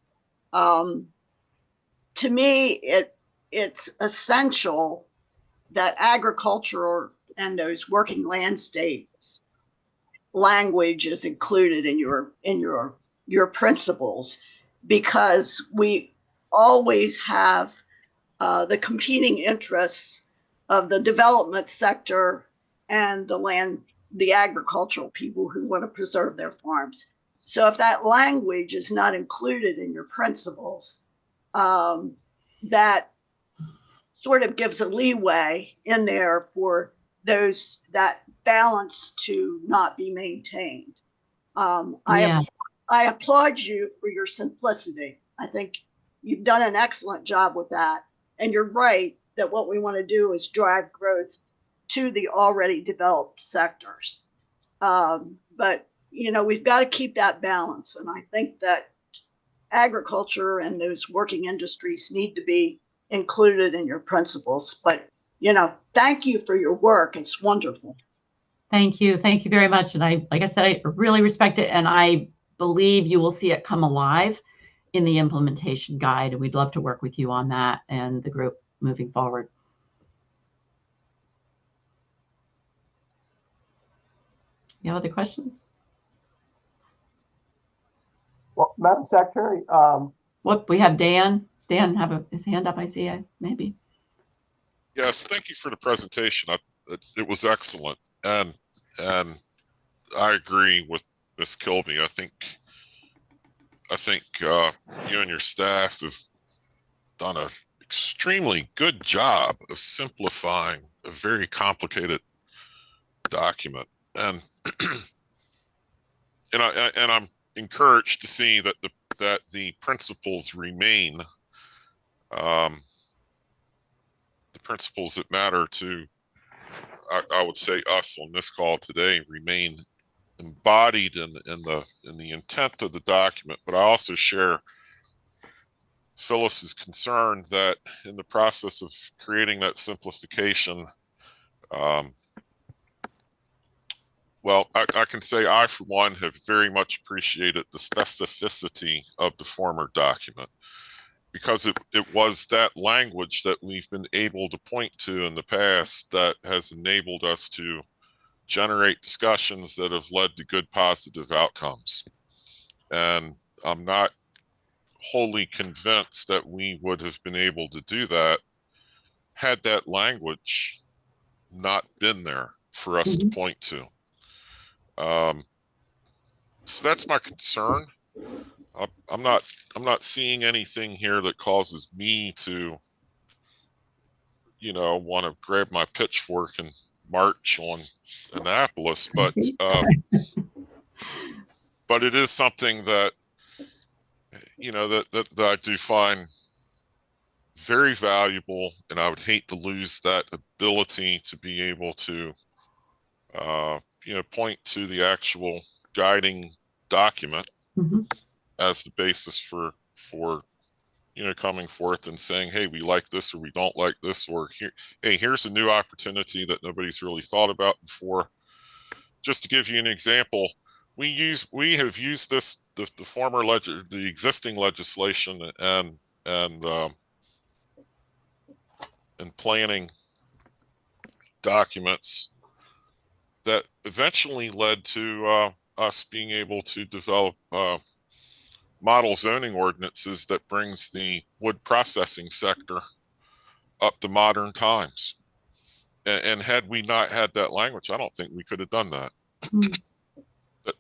to me, it's essential that agriculture and those working land states language is included in your principles, because we always have the competing interests of the development sector and the agricultural people who want to preserve their farms. So if that language is not included in your principles, that sort of gives a leeway in there for that balance to not be maintained. I applaud you for your simplicity. I think you've done an excellent job with that. And you're right that what we want to do is drive growth to the already developed sectors. But, we've got to keep that balance. And I think that agriculture and those working industries need to be included in your principles. But thank you for your work. It's wonderful. Thank you. Thank you very much. And like I said, I really respect it. And I believe you will see it come alive in the implementation guide. And we'd love to work with you on that and the group moving forward. You have other questions? Well, Madam Secretary, What we have Stan have his hand up, I see, maybe. Yes, thank you for the presentation. It was excellent, and I agree with Ms. Kilby. I think you and your staff have done an extremely good job of simplifying a very complicated document, and and I'm encouraged to see that the principles remain. The principles that matter to, I would say, us on this call today remain embodied in the intent of the document. But I also share Phyllis's concern that in the process of creating that simplification, well, I can say I, for one, have very much appreciated the specificity of the former document, because it was that language that we've been able to point to in the past that has enabled us to generate discussions that have led to good positive outcomes. And I'm not wholly convinced that we would have been able to do that had that language not been there for us to point to. So that's my concern. I'm not seeing anything here that causes me to, want to grab my pitchfork and march on Annapolis, but it is something that that I do find very valuable, and I would hate to lose that ability to be able to point to the actual guiding document as the basis for coming forth and saying, hey, we like this or we don't like this, or hey, here's a new opportunity that nobody's really thought about before. Just to give you an example, we have used this the existing legislation and planning documents that eventually led to us being able to develop model zoning ordinances that brings the wood processing sector up to modern times. And had we not had that language, I don't think we could have done that.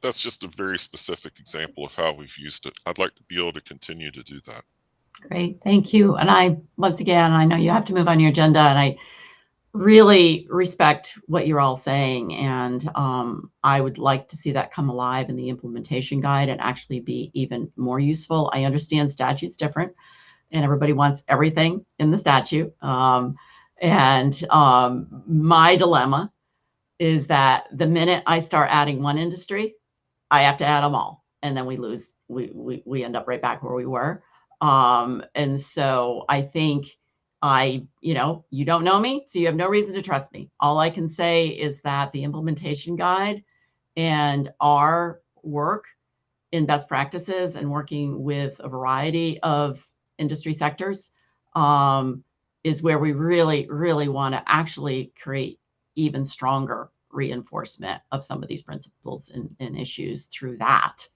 That's just a very specific example of how we've used it. I'd like to be able to continue to do that. Great, thank you. And once again, I know you have to move on your agenda, and I really respect what you're all saying. And I would like to see that come alive in the implementation guide and actually be even more useful. I understand statute's different and everybody wants everything in the statute. My dilemma is that the minute I start adding one industry, I have to add them all. And then we lose, we end up right back where we were. And so I think you don't know me, so you have no reason to trust me. All I can say is that the implementation guide and our work in best practices and working with a variety of industry sectors is where we really, really want to actually create even stronger reinforcement of some of these principles and issues through that,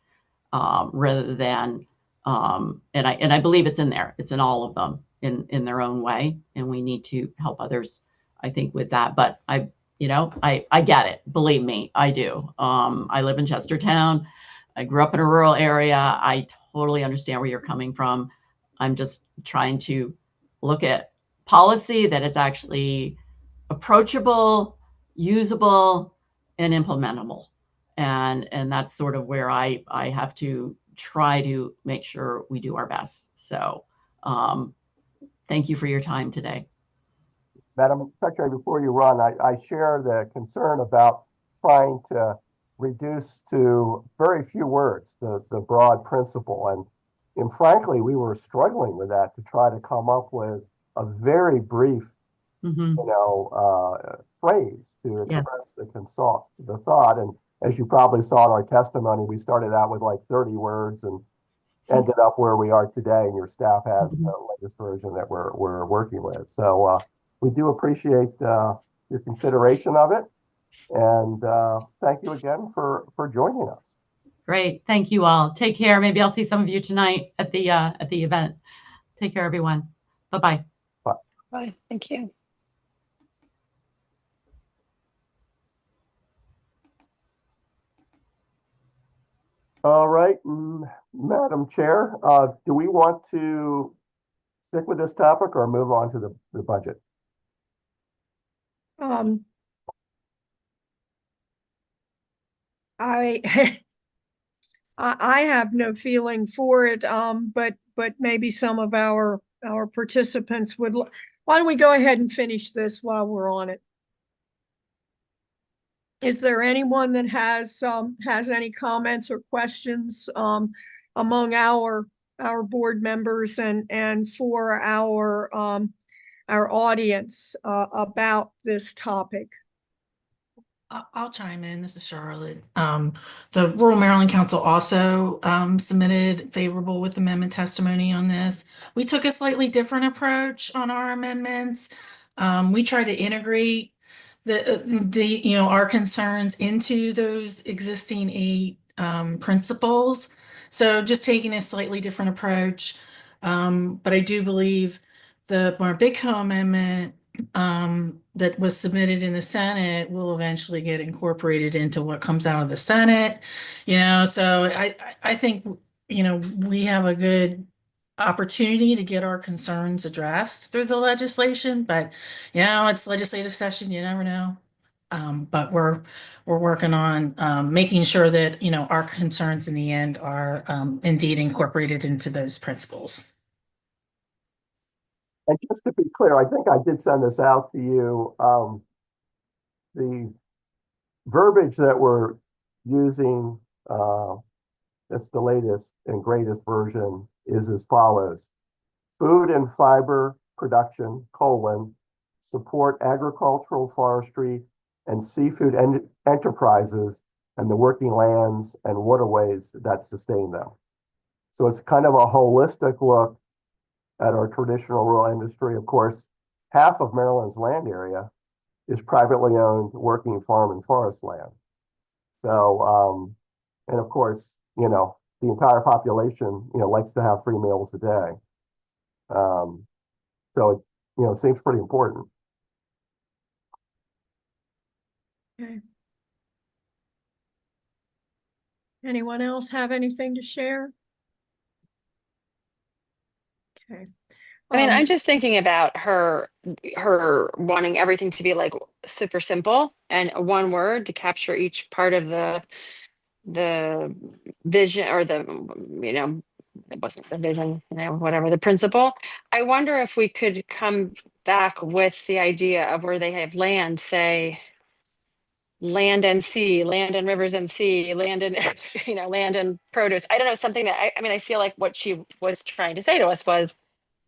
rather than, and I believe it's in there. It's in all of them in their own way, and we need to help others, I think, with that. But I get it. Believe me, I do. I live in Chestertown. I grew up in a rural area. I totally understand where you're coming from. I'm just trying to look at policy that is actually approachable, usable, and implementable. And that's sort of where I have to try to make sure we do our best. So thank you for your time today. Madam Secretary, before you run, I share the concern about trying to reduce to very few words the broad principle. And frankly, we were struggling with that to try to come up with a very brief Mhm. phrase to Yes. express the thought. And as you probably saw in our testimony, we started out with like 30 words and ended up where we are today. And your staff has the latest version that we're working with. So we do appreciate your consideration of it. And thank you again for joining us. Great. Thank you all. Take care. Maybe I'll see some of you tonight at the event. Take care, everyone. Bye-bye. Bye. Thank you. All right, Madam Chair, do we want to stick with this topic or move on to the budget? I I have no feeling for it, but maybe some of our participants would. Why don't we go ahead and finish this while we're on it? Is there anyone that has any comments or questions among our board members and for our audience about this topic? I'll chime in. This is Charlotte. The Rural Maryland Council also submitted favorable with amendment testimony on this. We took a slightly different approach on our amendments. We tried to integrate the our concerns into those existing 8 principles. So just taking a slightly different approach. But I do believe the MARBIDCO amendment that was submitted in the Senate will eventually get incorporated into what comes out of the Senate. So I think, we have a good opportunity to get our concerns addressed through the legislation, but it's legislative session, you never know. But we're working on making sure that, our concerns in the end are indeed incorporated into those principles. And just to be clear, I think I did send this out to you. The verbiage that we're using, that's the latest and greatest version, is as follows: food and fiber production, support agricultural, forestry, and seafood enterprises and the working lands and waterways that sustain them. So it's kind of a holistic look at our traditional rural industry. Of course, half of Maryland's land area is privately owned working farm and forest land. So, and of course, the entire population, likes to have 3 meals a day. So, it seems pretty important. Okay. Anyone else have anything to share? Okay. I mean, I'm just thinking about her wanting everything to be like super simple and one word to capture each part of the vision, or it wasn't the vision, whatever the principle. I wonder if we could come back with the idea of where they have land, say land and sea, land and rivers and sea, land and land and produce. I don't know, something that I feel like what she was trying to say to us was,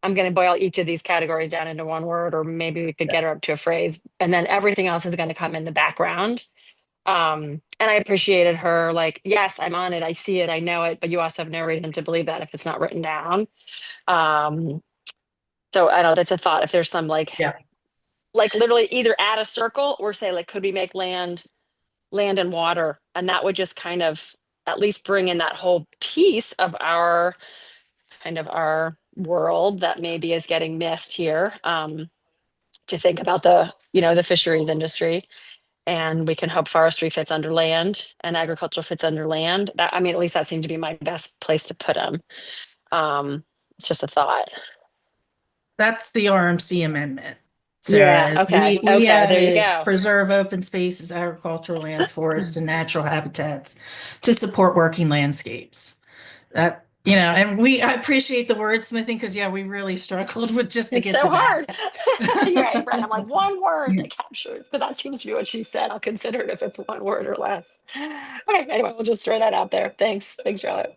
I'm going to boil each of these categories down into one word, or maybe we could get her up to a phrase, and then everything else is going to come in the background. And I appreciated her, like, yes, I'm on it, I see it, I know it, but you also have no reason to believe that if it's not written down. So I don't know, that's a thought. If there's some like literally either add a circle or say, like, could we make land and water, and that would just kind of at least bring in that whole piece of our world that maybe is getting missed here, to think about the fisheries industry. And we can hope forestry fits under land and agriculture fits under land. At least that seemed to be my best place to put them. It's just a thought. That's the RMC amendment. So Yeah, okay. we There you added go. preserve open spaces, agricultural lands, forests, and natural habitats to support working landscapes. That, and I appreciate the wordsmithing, because we really struggled with just to It's get so to hard. that. Right. I'm like, one word that captures, but that seems to be what she said. I'll consider it if it's one word or less. Okay, anyway, we'll just throw that out there. Thanks, Charlotte.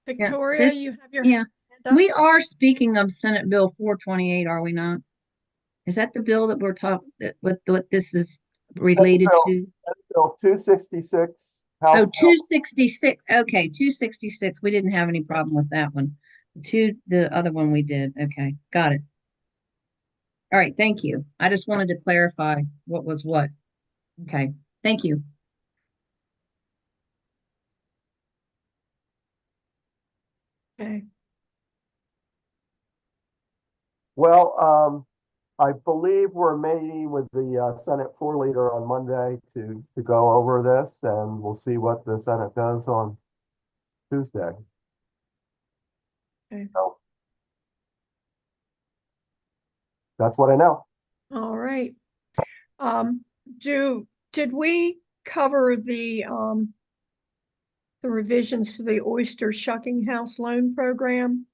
Victoria, you have your Yeah, hand up? we are speaking of Senate Bill 428, are we not? Is that the bill that we're talking, what this is related Bill. to? Bill 266. Oh, House Bill. 266. Okay, 266. We didn't have any problem with that one. The other one we did. Okay, got it. All right, thank you. I just wanted to clarify what was what. Okay, thank you. Okay. Well, I believe we're meeting with the Senate floor leader on Monday to go over this, and we'll see what the Senate does on Tuesday. Okay. So that's what I know. All right. Did we cover the revisions to the oyster shucking house loan program?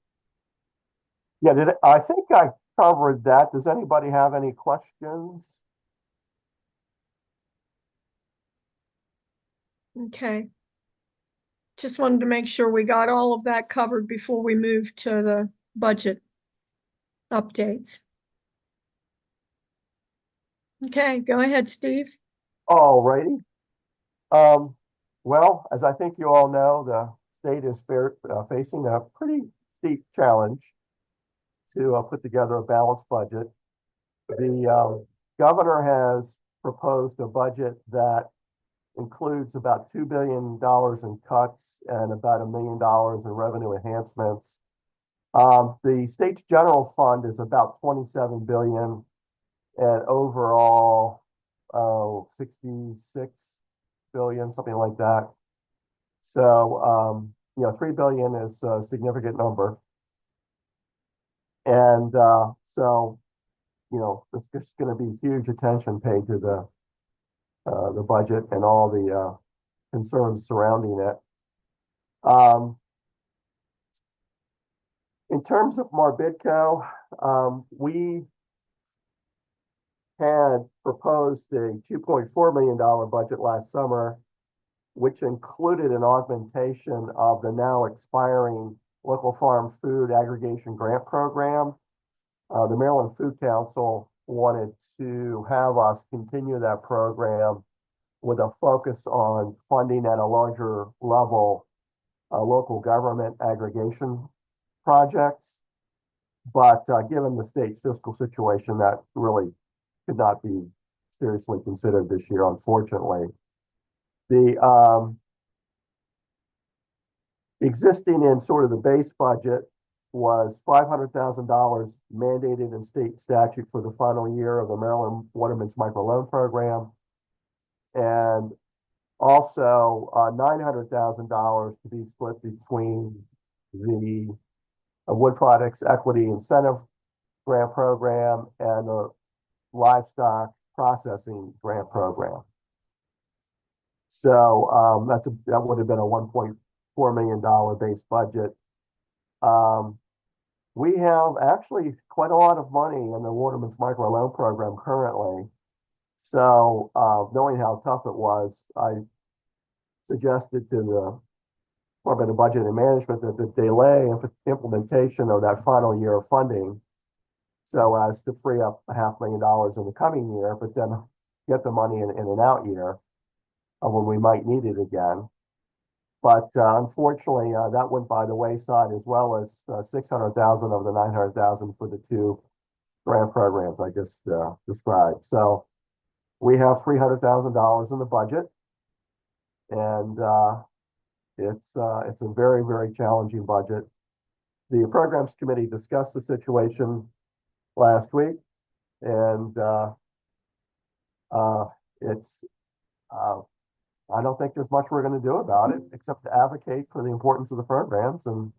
Yeah, I think I covered that. Does anybody have any questions? Okay. Just wanted to make sure we got all of that covered before we move to the budget updates. Okay, go ahead, Steve. All righty. Well, as I think you all know, the state is facing a pretty steep challenge to put together a balanced budget. The governor has proposed a budget that includes about $2 billion in cuts and about $1 million in revenue enhancements. The state's general fund is about 27 billion, and overall, 66 billion, something like that. So, 3 billion is a significant number. And so, there's just going to be huge attention paid to the budget and all the concerns surrounding it. In terms of MARBIDCO, we had proposed a $2.4 million budget last summer, which included an augmentation of the now expiring local farm food aggregation grant program. The Maryland Food Council wanted to have us continue that program with a focus on funding at a larger level local government aggregation projects. But given the state's fiscal situation, that really could not be seriously considered this year, unfortunately. The existing in sort of the base budget was $500,000 mandated in state statute for the final year of the Maryland Waterman's Microloan Program, and also $900,000 to be split between the Wood Products Equity Incentive Grant Program and the Livestock Processing Grant Program. So that would have been a $1.4 million base budget. We have actually quite a lot of money in the Waterman's Microloan Program currently. So knowing how tough it was, I suggested to the Department of Budget and Management that the delay implementation of that final year of funding so as to free up $500,000 in the coming year, but then get the money in an out year when we might need it again. But unfortunately, that went by the wayside, as well as 600,000 of the 900,000 for the two grant programs I just described. So we have $300,000 in the budget, and it's a very, very challenging budget. The programs committee discussed the situation last week, and I don't think there's much we're going to do about it except to advocate for the importance of the programs. And,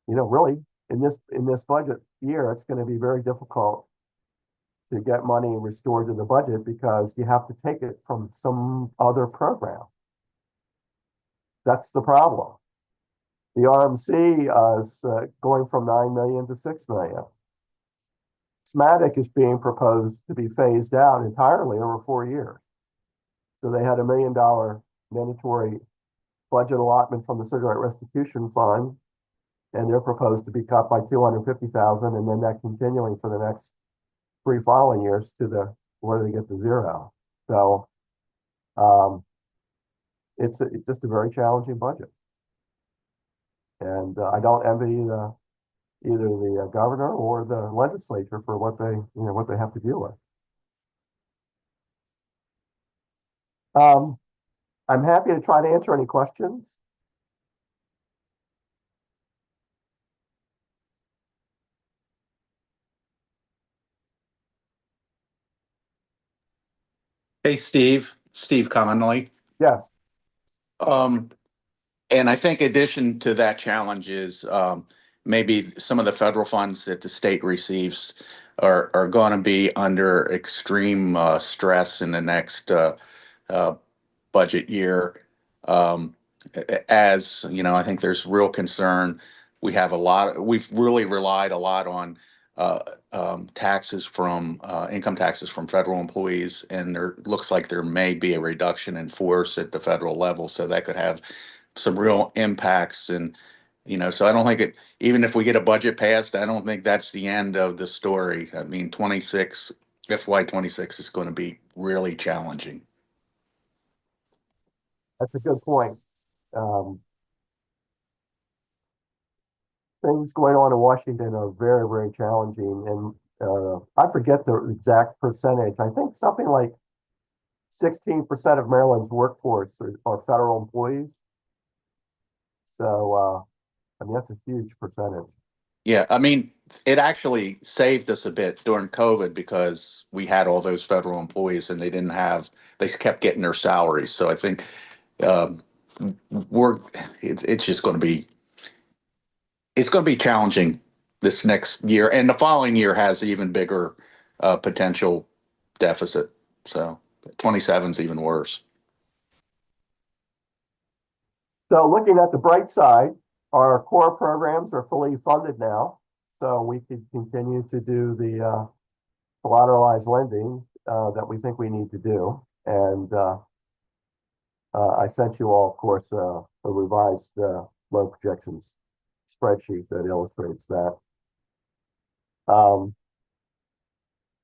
really in this budget year, it's going to be very difficult to get money restored to the budget because you have to take it from some other program. That's the problem. The RMC is going from 9 million to 6 million. SMATIC is being proposed to be phased out entirely over 4 years. So they had $1 million mandatory budget allotment from the Cigarette Restitution Fund. And they're proposed to be cut by 250,000, and then that continuing for the next 3 following years to the where they get to zero. So it's just a very challenging budget, and I don't envy either the governor or the legislature for what they have to deal with. I'm happy to try to answer any questions. Hey, Steve Connolly. Yes. And I think addition to that challenge is maybe some of the federal funds that the state receives are going to be under extreme stress in the next budget year. As you know, I think there's real concern. We've really relied a lot on taxes from income taxes from federal employees, and there looks like there may be a reduction in force at the federal level, so that could have some real impacts. And so I don't think even if we get a budget passed, I don't think that's the end of the story. I mean, FY26 is going to be really challenging. That's a good point. Things going on in Washington are very, very challenging. And I forget the exact percentage. I think something like 16% of Maryland's workforce are federal employees. So, I mean, that's a huge percentage. Yeah, I mean, it actually saved us a bit during COVID because we had all those federal employees and they kept getting their salaries. So I think it's just going to be challenging this next year, and the following year has even bigger potential deficit. So 27 is even worse. So looking at the bright side, our core programs are fully funded now, so we could continue to do the collateralized lending that we think we need to do. And I sent you all, of course, a revised loan projections spreadsheet that illustrates that.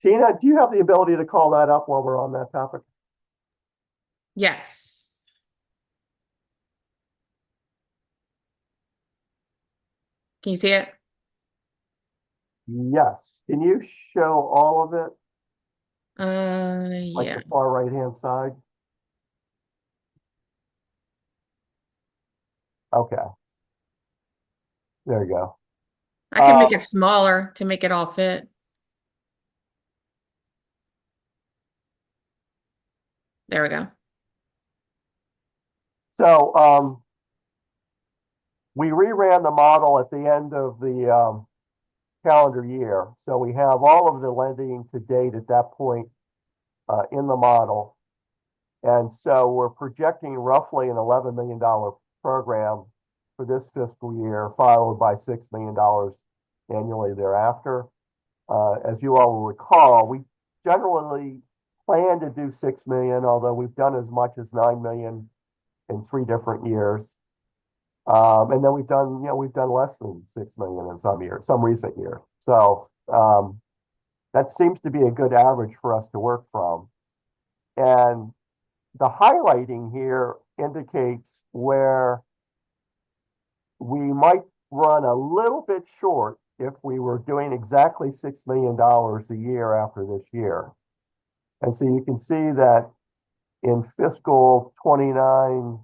Tina, do you have the ability to call that up while we're on that topic? Yes. Can you see it? Yes. Can you show all of it? Like Yeah. the far right-hand side? Okay. There you go. I can make it smaller to make it all fit. There we go. So we reran the model at the end of the calendar year. So we have all of the lending to date at that point in the model. And so we're projecting roughly an $11 million program for this fiscal year, followed by $6 million annually thereafter. As you all will recall, we generally plan to do 6 million, although we've done as much as 9 million in 3 different years. And then we've done less than 6 million in some years, some recent years. So that seems to be a good average for us to work from. And the highlighting here indicates where we might run a little bit short if we were doing exactly $6 million a year after this year. And so you can see that in fiscal 29,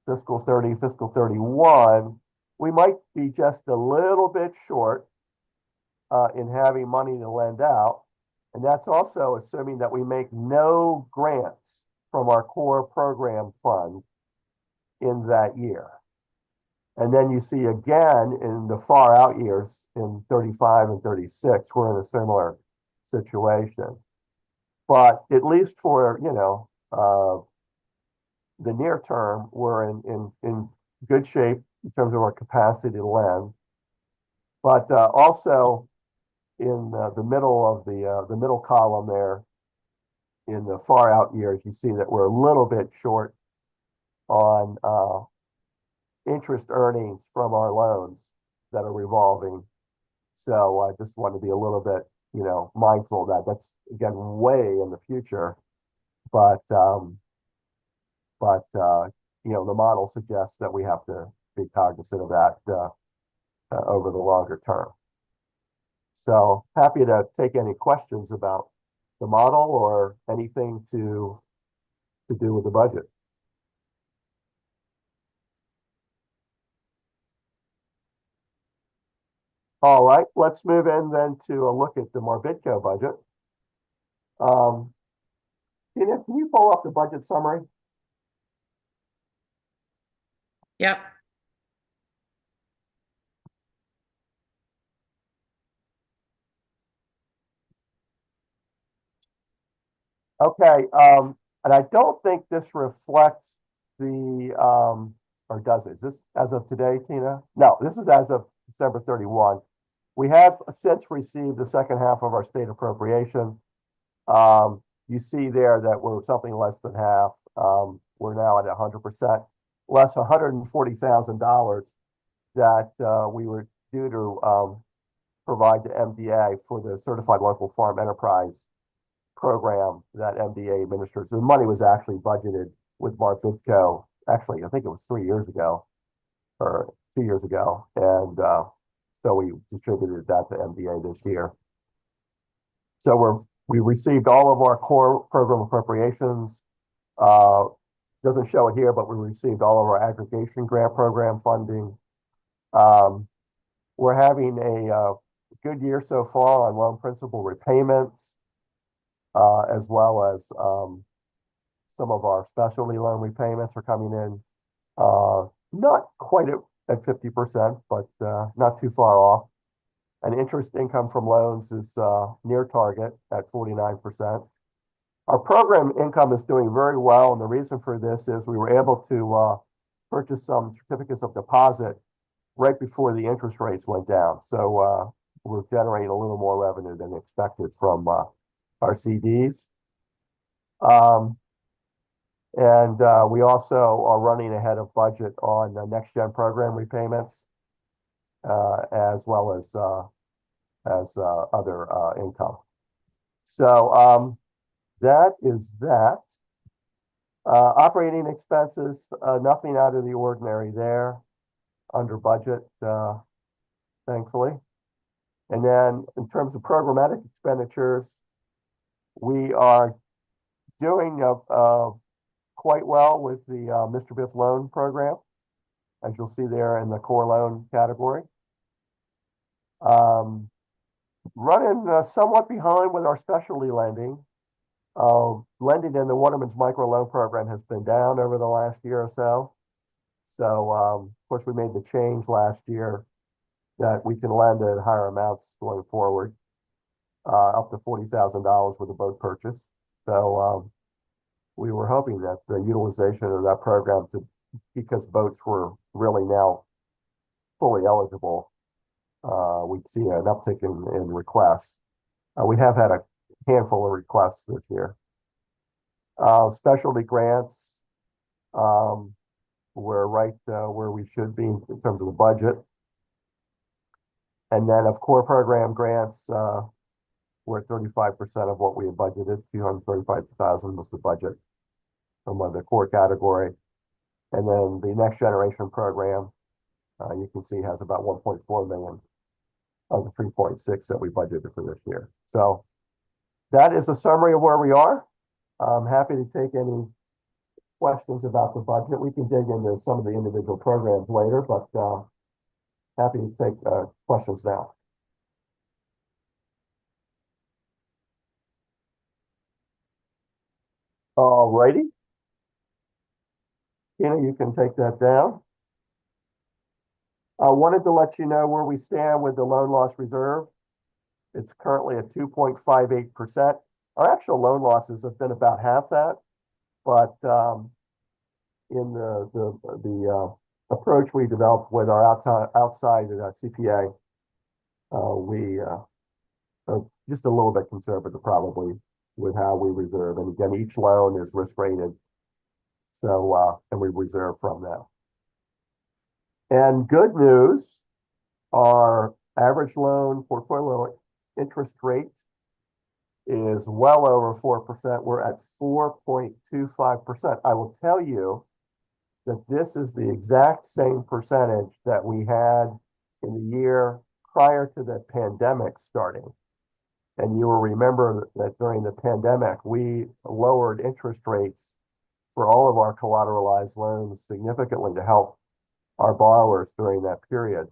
fiscal 30, fiscal 31, we might be just a little bit short in having money to lend out. And that's also assuming that we make no grants from our core program fund in that year. And then you see again in the far out years in 35 and 36, we're in a similar situation. But at least for, the near term, we're in good shape in terms of our capacity to lend. But also in the middle of the middle column there, in the far out years, you see that we're a little bit short on interest earnings from our loans that are revolving. So I just want to be a little bit, mindful of that. That's again way in the future, but the model suggests that we have to be cognizant of that over the longer term. So happy to take any questions about the model or anything to do with the budget. All right, let's move in then to a look at the MARBIDCO budget. Tina, can you pull up the budget summary? Yep. Okay, and I don't think this reflects the, or does it? Is this as of today, Tina? No, this is as of December 31. We have since received the second half of our state appropriation. You see there that we're something less than half. We're now at 100%, less $140,000 that we were due to provide to MDA for the Certified Local Farm Enterprise program that MDA administers. The money was actually budgeted with MARBIDCO. Actually, I think it was 3 years ago or 2 years ago. And so we distributed that to MDA this year. So we received all of our core program appropriations. Doesn't show it here, but we received all of our aggregation grant program funding. We're having a good year so far on loan principal repayments, as well as some of our specialty loan repayments are coming in. Not quite at 50%, but not too far off. And interest income from loans is near target at 49%. Our program income is doing very well, and the reason for this is we were able to purchase some certificates of deposit right before the interest rates went down. So we're generating a little more revenue than expected from our CDs. And we also are running ahead of budget on the next gen program repayments, as well as other income. So that is that. Operating expenses, nothing out of the ordinary there, under budget, thankfully. And then in terms of programmatic expenditures, we are doing quite well with the Mr. Biff loan program, as you'll see there in the core loan category. Running somewhat behind with our specialty lending. Lending in the Waterman's micro loan program has been down over the last year or so. So, of course, we made the change last year that we can lend at higher amounts going forward, up to $40,000 with a boat purchase. So we were hoping that the utilization of that program, because boats were really now fully eligible, we'd see an uptick in requests. We have had a handful of requests this year. Specialty grants, we're right where we should be in terms of the budget. And then of core program grants, we're at 35% of what we had budgeted. 235,000 was the budget from the core category. And then the next generation program, you can see has about 1.4 million of the 3.6 that we budgeted for this year. So that is a summary of where we are. I'm happy to take any questions about the budget. We can dig into some of the individual programs later, but happy to take questions now. All righty. Tina, you can take that down. I wanted to let you know where we stand with the loan loss reserve. It's currently at 2.58%. Our actual loan losses have been about half that, but in the approach we developed with our outside CPA, we are just a little bit conservative probably with how we reserve. And again, each loan is risk rated. So, and we reserve from that. And good news, Our average loan portfolio interest rate is well over 4%. We're at 4.25%. I will tell you that this is the exact same percentage that we had in the year prior to the pandemic starting. And you will remember that during the pandemic, we lowered interest rates for all of our collateralized loans significantly to help our borrowers during that period.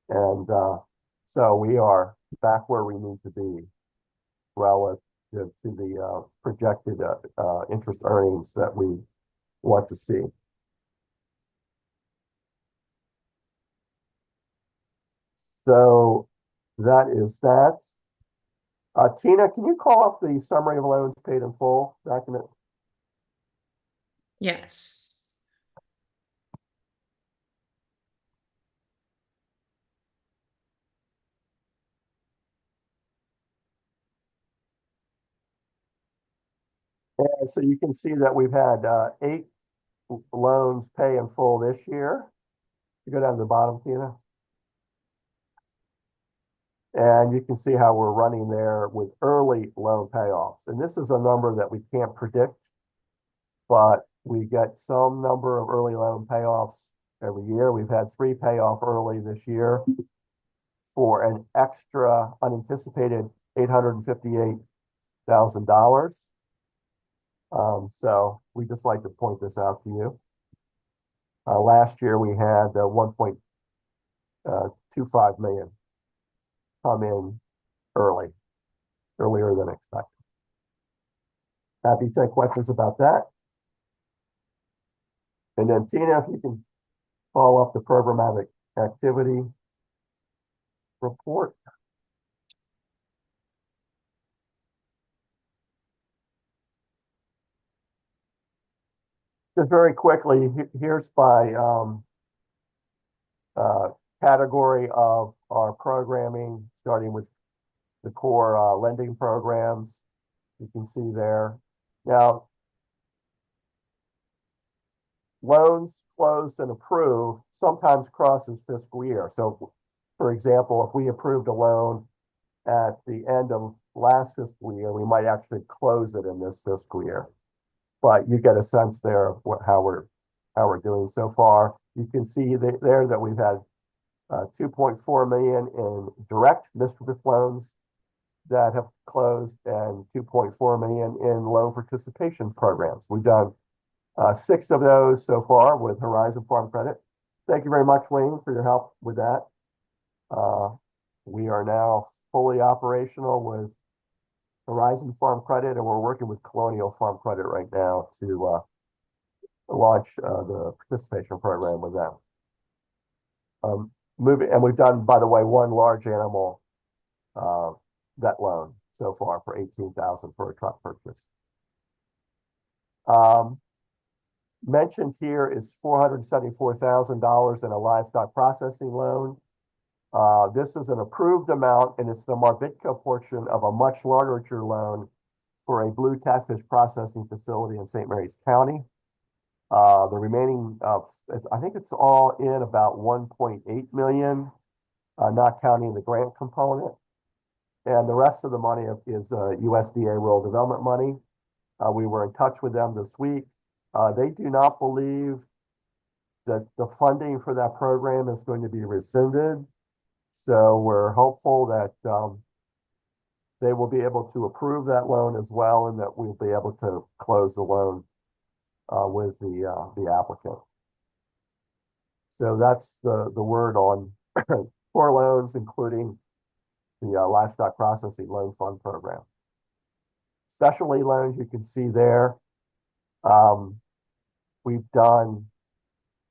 And so we are back where we need to be relative to the projected interest earnings that we want to see. So that is that. Tina, can you call up the summary of loans paid in full document? Yes. And so you can see that we've had 8 loans pay in full this year. You go down to the bottom, Tina. And you can see how we're running there with early loan payoffs. And this is a number that we can't predict, but we get some number of early loan payoffs every year. We've had 3 payoff early this year for an extra unanticipated $858,000. So we just like to point this out to you. Last year we had 1.25 million come in earlier than expected. Happy to take questions about that. And then Tina, if you can follow up the programmatic activity report. Just very quickly, here's by category of our programming, starting with the core lending programs. You can see there. Now, loans closed and approved sometimes crosses fiscal year. So, for example, if we approved a loan at the end of last fiscal year, we might actually close it in this fiscal year. But you get a sense there of how we're doing so far. You can see there that we've had 2.4 million in direct mischievous loans that have closed and 2.4 million in loan participation programs. We've done 6 of those so far with Horizon Farm Credit. Thank you very much, Wayne, for your help with that. We are now fully operational with Horizon Farm Credit, and we're working with Colonial Farm Credit right now to launch the participation program with them. And we've done, by the way, 1 large animal vet loan so far for $18,000 for a truck purchase. Mentioned here is $474,000 in a livestock processing loan. This is an approved amount, and it's the MARBIDCO portion of a much larger loan for a blue catfish processing facility in St. Mary's County. The remaining, I think it's all in about 1.8 million, not counting the grant component. And the rest of the money is USDA rural development money. We were in touch with them this week. They do not believe that the funding for that program is going to be rescinded. So we're hopeful that they will be able to approve that loan as well, and that we'll be able to close the loan with the applicant. So that's the word on 4 loans, including the livestock processing loan fund program. Specialty loans, you can see there. We've done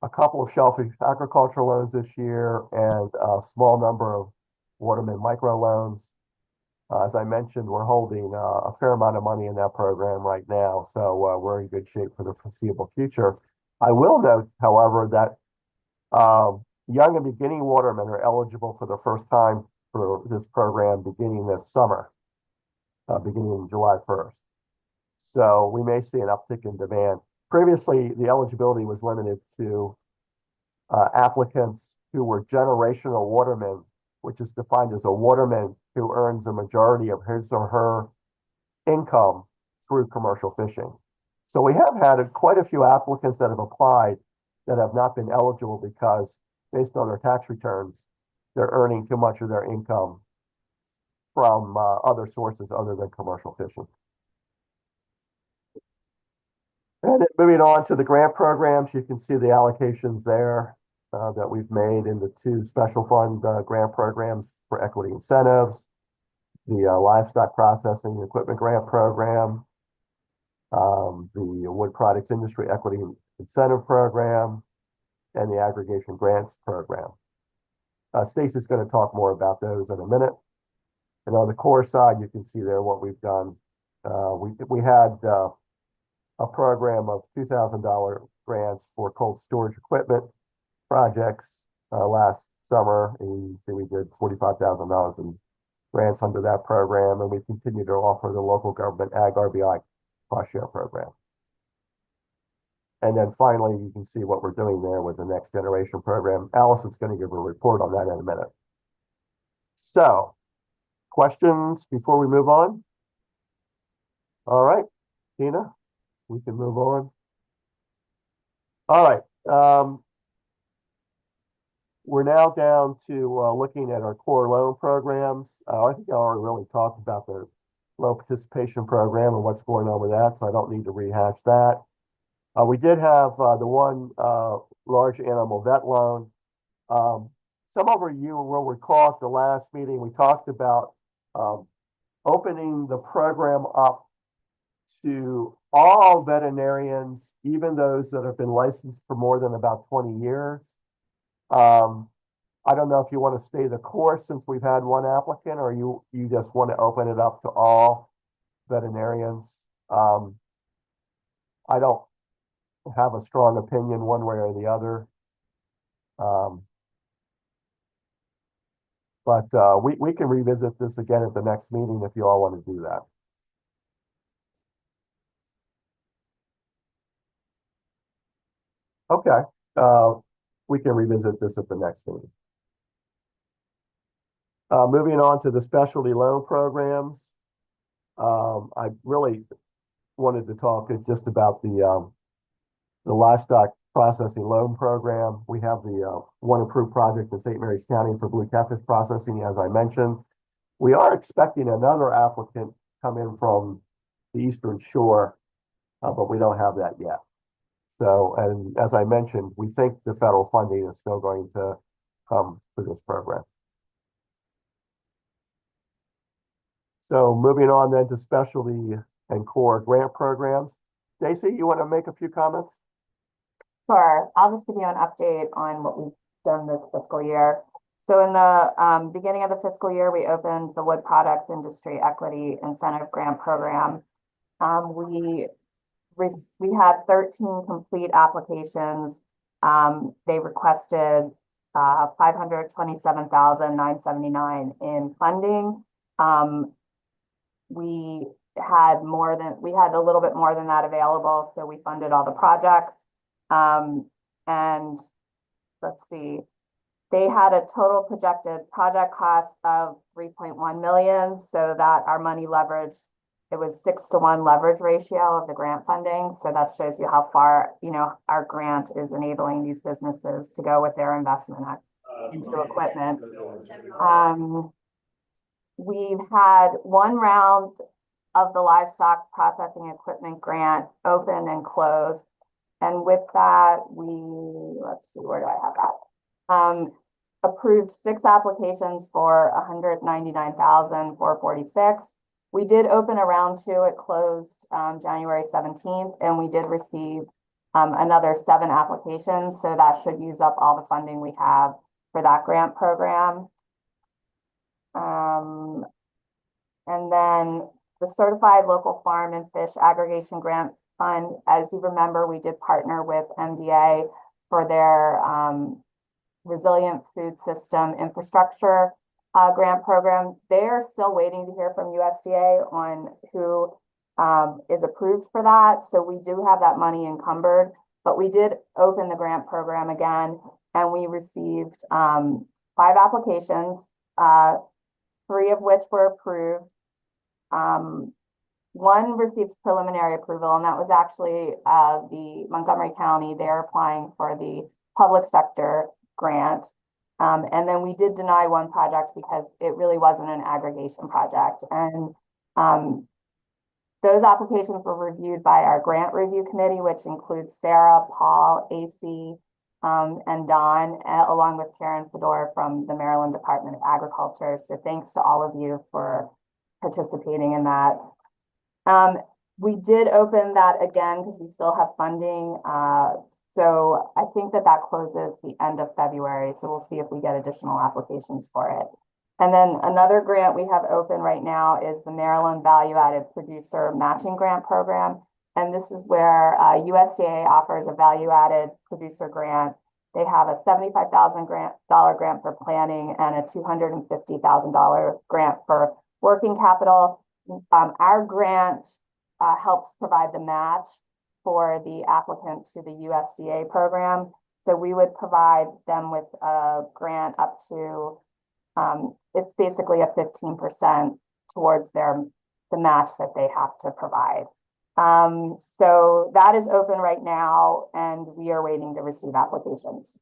a couple of shellfish agricultural loans this year and a small number of waterman micro loans. As I mentioned, we're holding a fair amount of money in that program right now, so we're in good shape for the foreseeable future. I will note, however, that young and beginning watermen are eligible for the first time for this program beginning this summer, beginning July 1st. So we may see an uptick in demand. Previously, the eligibility was limited to applicants who were generational watermen, which is defined as a waterman who earns a majority of his or her income through commercial fishing. So we have had quite a few applicants that have applied that have not been eligible because based on their tax returns, they're earning too much of their income from other sources other than commercial fishing. And then moving on to the grant programs, you can see the allocations there that we've made in the two special fund grant programs for equity incentives, the livestock processing equipment grant program, the wood products industry equity incentive program, and the aggregation grants program. Stacey's going to talk more about those in a minute. And on the core side, you can see there what we've done. We had a program of $2,000 grants for cold storage equipment projects last summer, and we did $45,000 in grants under that program, and we continue to offer the local government Ag RBI cost share program. And then finally, you can see what we're doing there with the next generation program. Allison's going to give a report on that in a minute. So, questions before we move on? All right, Tina, we can move on. All right. We're now down to looking at our core loan programs. I think I already really talked about the low participation program and what's going on with that, so I don't need to rehash that. We did have the one large animal vet loan. Some of you will recall at the last meeting, we talked about opening the program up to all veterinarians, even those that have been licensed for more than about 20 years. I don't know if you want to stay the course since we've had one applicant, or you just want to open it up to all veterinarians. I don't have a strong opinion one way or the other. But we can revisit this again at the next meeting if you all want to do that. Okay, we can revisit this at the next meeting. Moving on to the specialty loan programs. I really wanted to talk just about the livestock processing loan program. We have the one approved project in St. Mary's County for blue catfish processing, as I mentioned. We are expecting another applicant come in from the Eastern Shore, but we don't have that yet. So, and as I mentioned, we think the federal funding is still going to come for this program. So moving on then to specialty and core grant programs. Stacey, you want to make a few comments? Sure. I'll just give you an update on what we've done this fiscal year. So in the beginning of the fiscal year, we opened the Wood Products Industry Equity Incentive Grant Program. We had 13 complete applications. They requested $527,979 in funding. We had a little bit more than that available, so we funded all the projects. And let's see, they had a total projected project cost of 3.1 million, so that our money leverage, it was 6-to-1 leverage ratio of the grant funding. So that shows you how far, our grant is enabling these businesses to go with their investment into equipment. We've had one round of the livestock processing equipment grant open and closed. And with that, let's see, where do I have that? Approved 6 applications for $199,446. We did open a round 2. It closed January 17th, and we did receive another 7 applications. So that should use up all the funding we have for that grant program. And then the Certified Local Farm and Fish Aggregation Grant Fund, as you remember, we did partner with MDA for their Resilient Food System Infrastructure grant program. They're still waiting to hear from USDA on who is approved for that. So we do have that money encumbered, but we did open the grant program again. and we received 5 applications, 3 of which were approved. One received preliminary approval, and that was actually the Montgomery County. They're applying for the public sector grant. And then we did deny one project because it really wasn't an aggregation project. And those applications were reviewed by our grant review committee, which includes Sarah, Paul, AC, and Don, along with Karen Fedor from the Maryland Department of Agriculture. So thanks to all of you for participating in that. We did open that again because we still have funding. So I think that closes the end of February. So we'll see if we get additional applications for it. And then another grant we have open right now is the Maryland Value Added Producer Matching Grant Program. And this is where USDA offers a value added producer grant. They have a $75,000 grant for planning and a $250,000 grant for working capital. Our grant helps provide the match for the applicant to the USDA program. So we would provide them with a grant up to, it's basically a 15% towards the match that they have to provide. So that is open right now, and we are waiting to receive applications.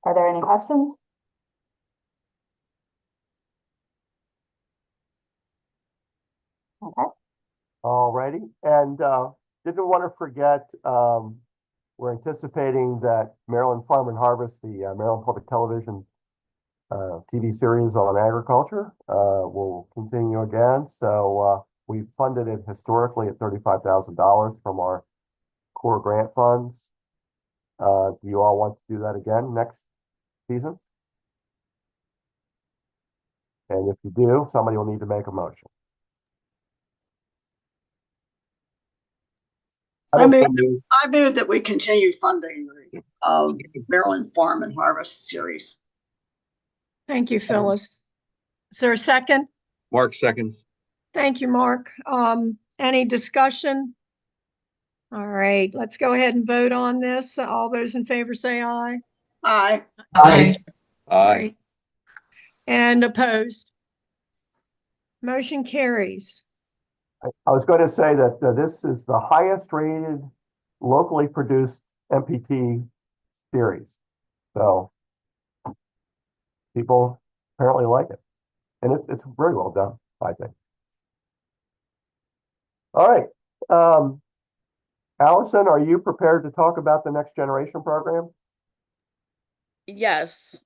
Are there any questions? Okay. All righty. And didn't want to forget, we're anticipating that Maryland Farm and Harvest, the Maryland Public Television TV series on agriculture, will continue again. So we funded it historically at $35,000 from our core grant funds. Do you all want to do that again next season? And if you do, somebody will need to make a motion. I move that we continue funding the Maryland Farm and Harvest series. Thank you, Phyllis. Is there a second? Mark seconds. Thank you, Mark. Any discussion? All right, let's go ahead and vote on this. All those in favor say aye. Aye. Aye. Aye. And opposed? Motion carries. I was going to say that this is the highest rated locally produced MPT series. So people apparently like it. And it's very well done, I think. All right. Allison, are you prepared to talk about the Next Generation program? Yes.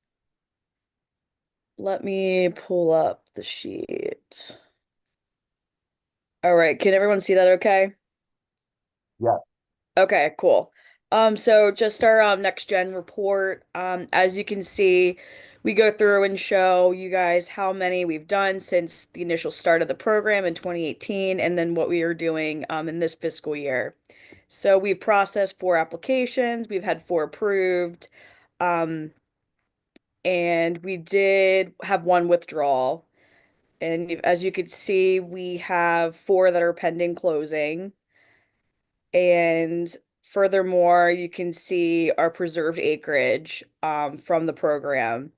Let me pull up the sheet. All right, can everyone see that okay? Yeah. Okay, cool. So just our next gen report. As you can see, we go through and show you guys how many we've done since the initial start of the program in 2018, and then what we are doing in this fiscal year. So we've processed 4 applications, we've had 4 approved, and we did have 1 withdrawal. And as you can see, we have 4 that are pending closing. And furthermore, you can see our preserved acreage from the program.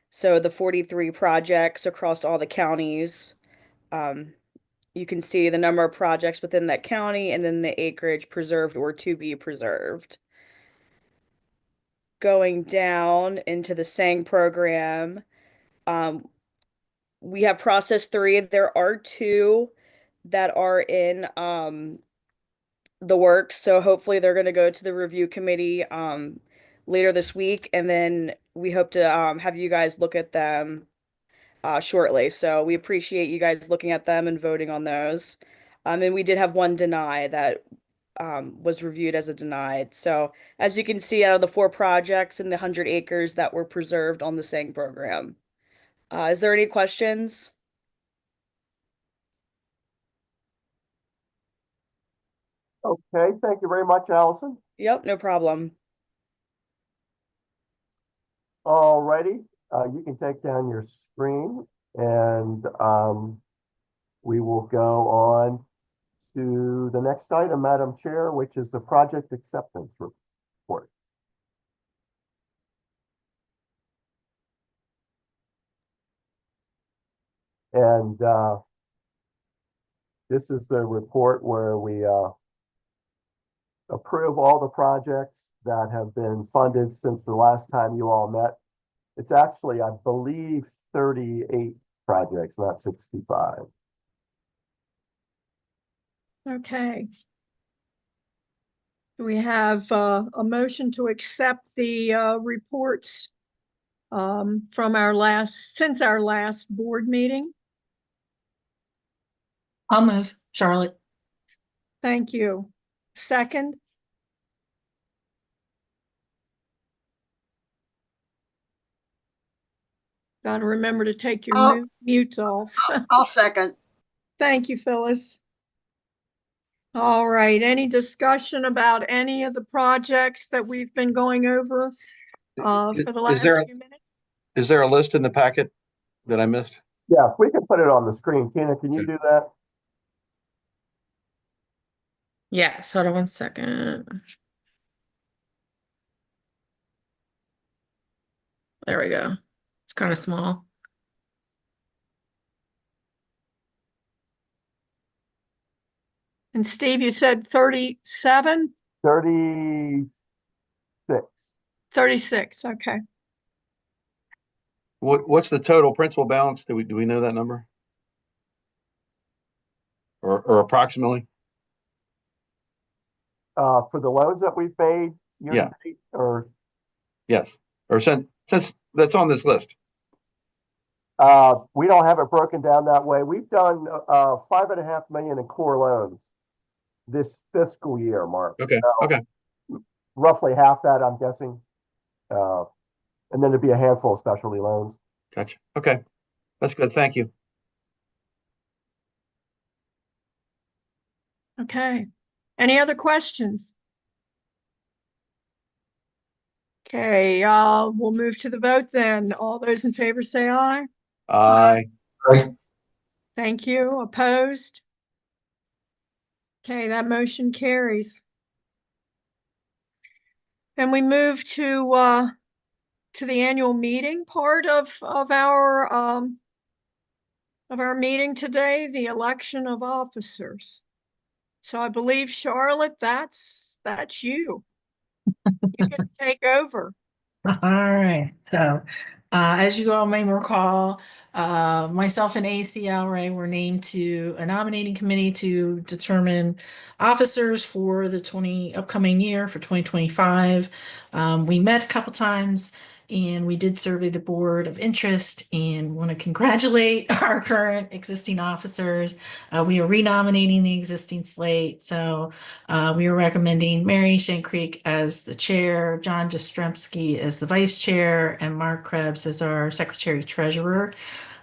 So the 43 projects across all the counties. You can see the number of projects within that county and then the acreage preserved or to be preserved. Going down into the SANG program, we have processed 3. There are 2 that are in the works. So hopefully they're going to go to the review committee later this week, and then we hope to have you guys look at them shortly. So we appreciate you guys looking at them and voting on those. And we did have 1 deny that was reviewed as a denied. So as you can see, out of the 4 projects and the 100 acres that were preserved on the SANG program. Is there any questions? Okay, thank you very much, Allison. Yep, no problem. All righty, you can take down your screen, and we will go on to the next item, Madam Chair, which is the project acceptance report. And this is the report where we approve all the projects that have been funded since the last time you all met. It's actually, I believe, 38 projects, not 65. Okay. Do we have a motion to accept the reports from since our last board meeting? I'll move, Charlotte. Thank you. Second? Gotta remember to take your Oh. mute off. I'll second. Thank you, Phyllis. All right, any discussion about any of the projects that we've been going over for the last few minutes? Is there a list in the packet that I missed? Yeah, we can put it on the screen. Tina, can you do that? Yes, hold on one second. There we go. It's kind of small. And Steve, you said 37? 36. 36, okay. What's the total principal balance? Do we know that number? Or approximately? For the loans that we've made year Yeah. to date, or Yes. Or since that's on this list. we don't have it broken down that way. We've done $5.5 million in core loans this fiscal year, Mark. Okay. So Okay. roughly half that, I'm guessing. And then there'd be a handful of specialty loans. Gotcha. Okay. That's good. Thank you. Okay. Any other questions? Okay, we'll move to the vote then. All those in favor say aye. Aye. Thank you. Opposed? Okay, that motion carries. And we move to the annual meeting part of our meeting today, the election of officers. So I believe, Charlotte, that's you. You can take over. All right. So, as you all may recall, myself and ACL Ray were named to a nominating committee to determine officers for the upcoming year for 2025. We met a couple times and we did survey the board of interest and want to congratulate our current existing officers. We are renominating the existing slate. So we are recommending Mary Shankreek as the chair, John Jastrzemski as the vice chair, and Mark Krebs as our secretary treasurer.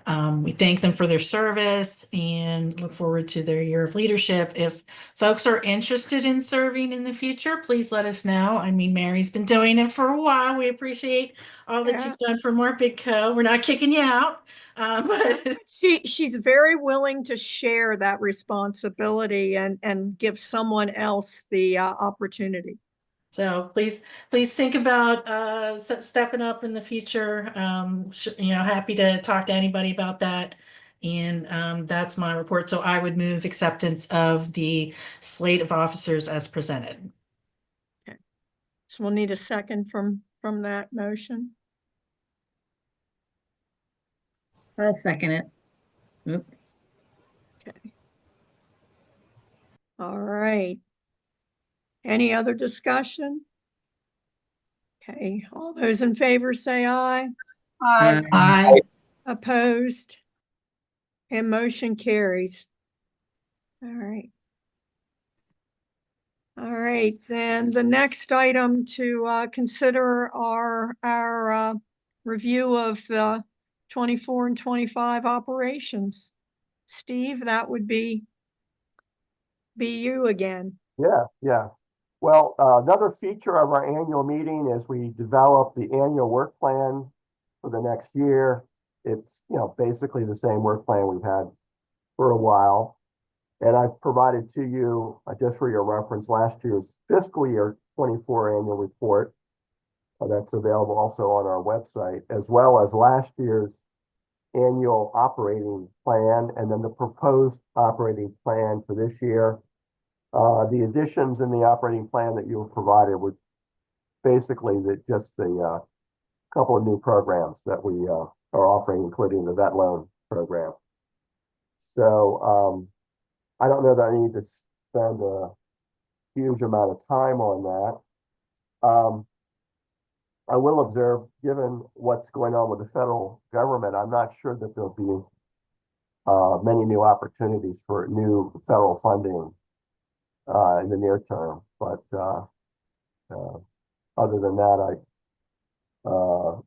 We thank them for their service and look forward to their year of leadership. If folks are interested in serving in the future, please let us know. I mean, Mary's been doing it for a while. We appreciate all that you've done for MARBIDCO. We're not kicking you out. But she's very willing to share that responsibility and give someone else the opportunity. So please think about stepping up in the future. Happy to talk to anybody about that. And that's my report. So I would move acceptance of the slate of officers as presented. Okay. So we'll need a second from that motion. I'll second it. Oop. Okay. All right. Any other discussion? Okay, all those in favor say aye. Aye. Aye. Opposed? And motion carries. All right. All right, then the next item to consider are our review of the 24 and 25 operations. Steve, that would be you again. Yeah. Well, another feature of our annual meeting is we develop the annual work plan for the next year. It's, basically the same work plan we've had for a while. And I've provided to you, just for your reference, last year's fiscal year 24 annual report. That's available also on our website, as well as last year's annual operating plan and then the proposed operating plan for this year. The additions in the operating plan that you were provided were basically just the couple of new programs that we are offering, including the vet loan program. So I don't know that I need to spend a huge amount of time on that. I will observe, given what's going on with the federal government, I'm not sure that there'll be many new opportunities for new federal funding in the near term. But other than that,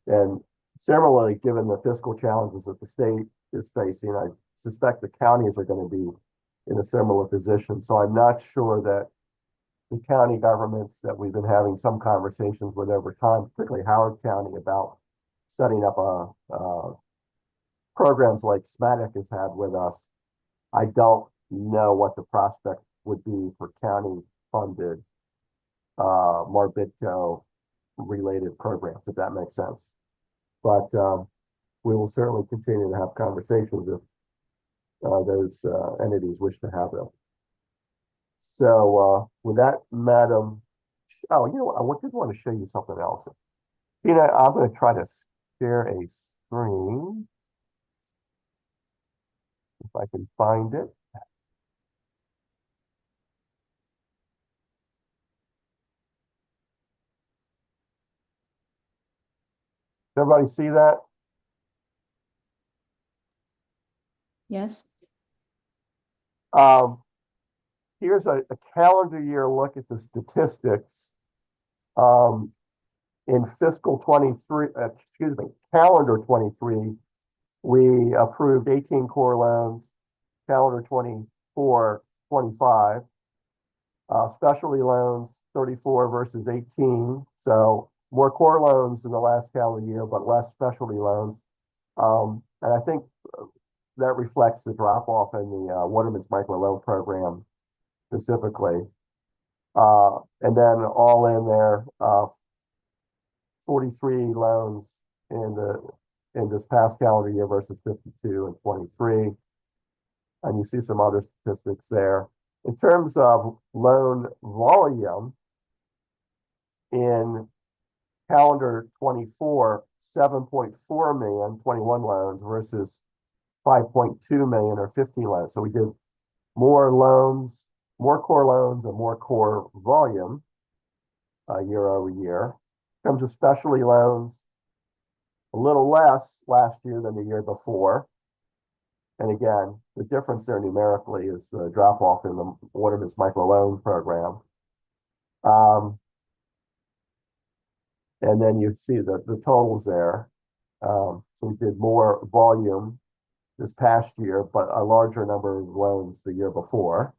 and similarly, given the fiscal challenges that the state is facing, I suspect the counties are going to be in a similar position. So I'm not sure that the county governments that we've been having some conversations with over time, particularly Howard County, about setting up programs like SMATIC has had with us. I don't know what the prospect would be for county funded MARBIDCO related programs, if that makes sense. But we will certainly continue to have conversations if those entities wish to have them. So with that, Madam, oh, you know what? I did want to show you something else. Tina, I'm going to try to share a screen if I can find it. Does everybody see that? Yes. Here's a calendar year look at the statistics. In fiscal 23, excuse me, calendar 23, we approved 18 core loans, calendar 24, 25. Specialty loans, 34 versus 18. So more core loans in the last calendar year, but less specialty loans. And I think that reflects the drop off in the Waterman's microloan program specifically. And then all in there, 43 loans in this past calendar year versus 52 and 23. And you see some other statistics there. In terms of loan volume, in calendar 24, 7.4 million, 21 loans versus 5.2 million or 50 loans. So we did more loans, more core loans and more core volume year over year. In terms of specialty loans, a little less last year than the year before. And again, the difference there numerically is the drop off in the Waterman's microloan program. And then you see the totals there. So we did more volume this past year, but a larger number of loans the year before.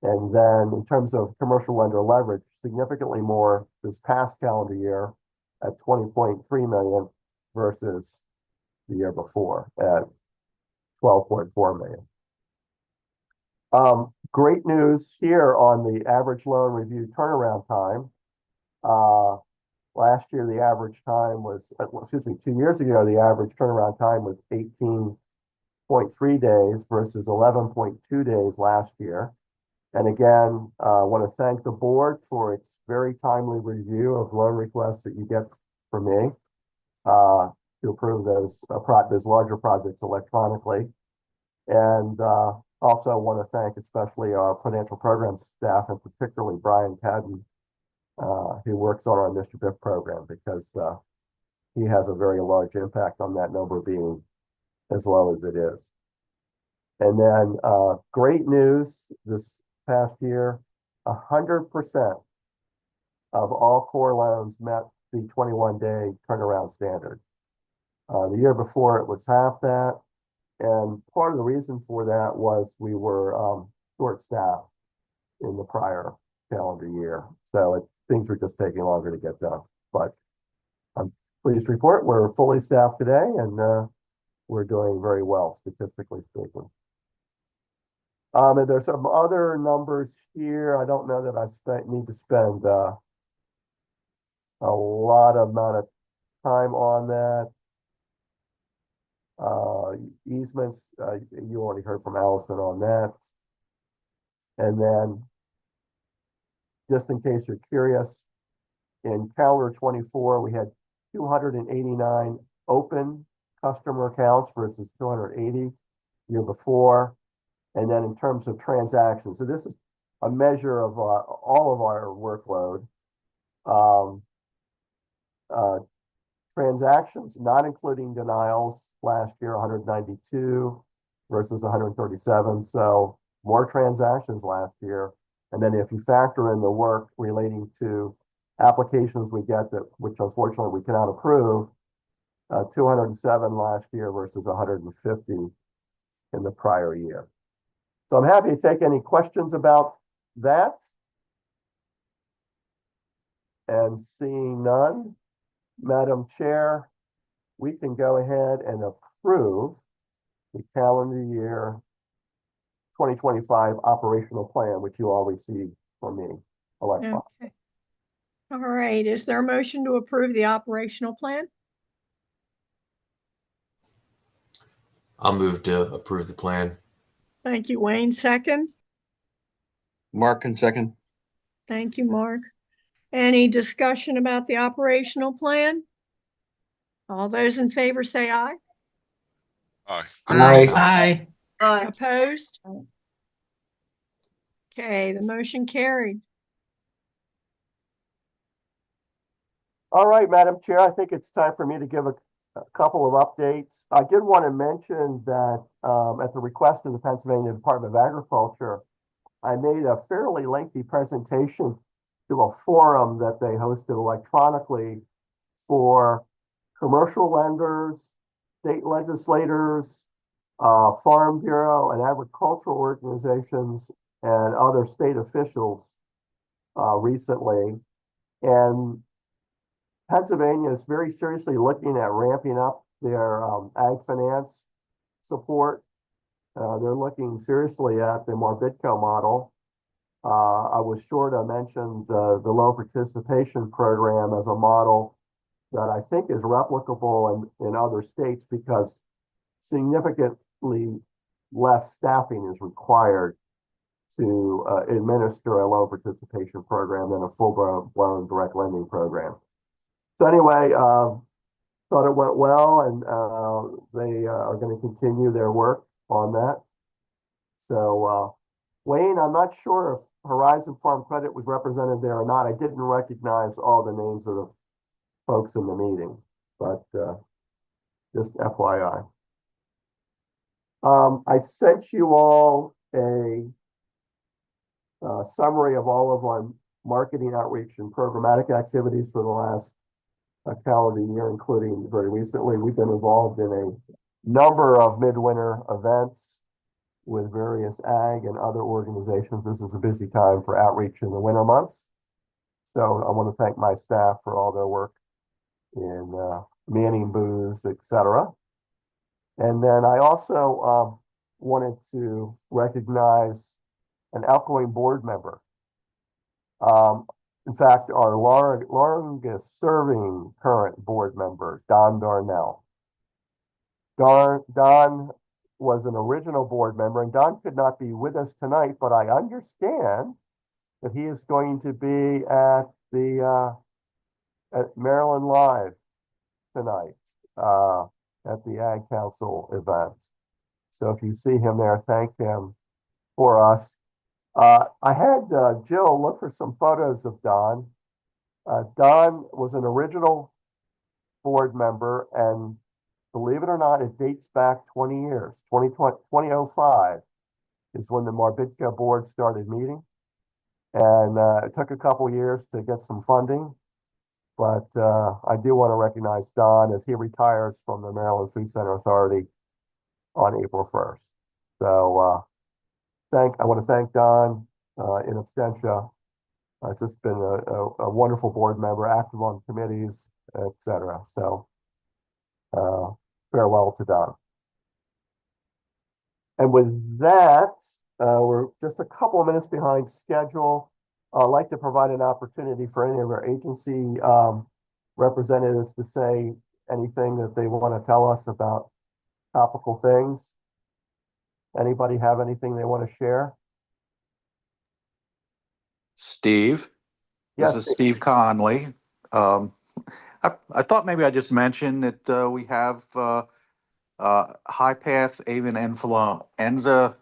And then in terms of commercial lender leverage, significantly more this past calendar year at 20.3 million versus the year before at 12.4 million. Great news here on the average loan review turnaround time. Last year, the average time was, 2 years ago, the average turnaround time was 18.3 days versus 11.2 days last year. And again, I want to thank the board for its very timely review of loan requests that you get from me to approve those larger projects electronically. And also want to thank especially our financial programs staff, and particularly Brian Cadden, who works on our Mr. Biff program, because he has a very large impact on that number being as low as it is. And then great news this past year, 100% of all core loans met the 21-day turnaround standard. The year before it was half that. And part of the reason for that was we were short-staffed in the prior calendar year. So things were just taking longer to get done. But I'm pleased to report we're fully staffed today, and we're doing very well, statistically speaking. And there's some other numbers here. I don't know that I need to spend a lot of amount of time on that. Easements, you already heard from Allison on that. And then, just in case you're curious, in calendar 24, we had 289 open customer accounts versus 280 year before. And then in terms of transactions, so this is a measure of all of our workload. Transactions, not including denials, last year 192 versus 137. So more transactions last year. And then if you factor in the work relating to applications we get that, which unfortunately we cannot approve, 207 last year versus 150 in the prior year. So I'm happy to take any questions about that. And seeing none, Madam Chair, we can go ahead and approve the calendar year 2025 operational plan, which you all received from me electronically. Okay. All right, is there a motion to approve the operational plan? I'll move to approve the plan. Thank you, Wayne. Second. Mark and second. Thank you, Mark. Any discussion about the operational plan? All those in favor say aye. Aye. Aye. Opposed? Okay, the motion carried. All right, Madam Chair, I think it's time for me to give a couple of updates. I did want to mention that at the request of the Pennsylvania Department of Agriculture, I made a fairly lengthy presentation to a forum that they hosted electronically for commercial lenders, state legislators, Farm Bureau and agricultural organizations, and other state officials recently. And Pennsylvania is very seriously looking at ramping up their ag finance support. They're looking seriously at the MARBIDCO model. I was sure to mention the low participation program as a model that I think is replicable in other states because significantly less staffing is required to administer a low participation program than a full-blown direct lending program. So anyway, thought it went well, and they are going to continue their work on that. So Wayne, I'm not sure if Horizon Farm Credit was represented there or not. I didn't recognize all the names of the folks in the meeting, but just FYI. I sent you all a summary of all of our marketing outreach and programmatic activities for the last calendar year, including very recently. We've been involved in a number of midwinter events with various ag and other organizations. This is a busy time for outreach in the winter months. So I want to thank my staff for all their work in manning booths, etc. And then I also wanted to recognize an outgoing board member. In fact, our longest serving current board member, Don Darnell. Don was an original board member, and Don could not be with us tonight, but I understand that he is going to be at the at Maryland Live tonight at the Ag Council event. So if you see him there, thank him for us. I had Jill look for some photos of Don. Don was an original board member, and believe it or not, it dates back 20 years. 2005 is when the MARBIDCO board started meeting. And it took a couple years to get some funding. But I do want to recognize Don as he retires from the Maryland Food Center Authority on April 1st. So I want to thank Don in absentia. It's just been a wonderful board member, active on committees, etc. So farewell to Don. And with that, we're just a couple of minutes behind schedule. I'd like to provide an opportunity for any of our agency representatives to say anything that they want to tell us about topical things. Anybody have anything they want to share? Steve, this Yes, is Steve Conley. Um, I thought maybe I just mentioned that we have high path avian influenza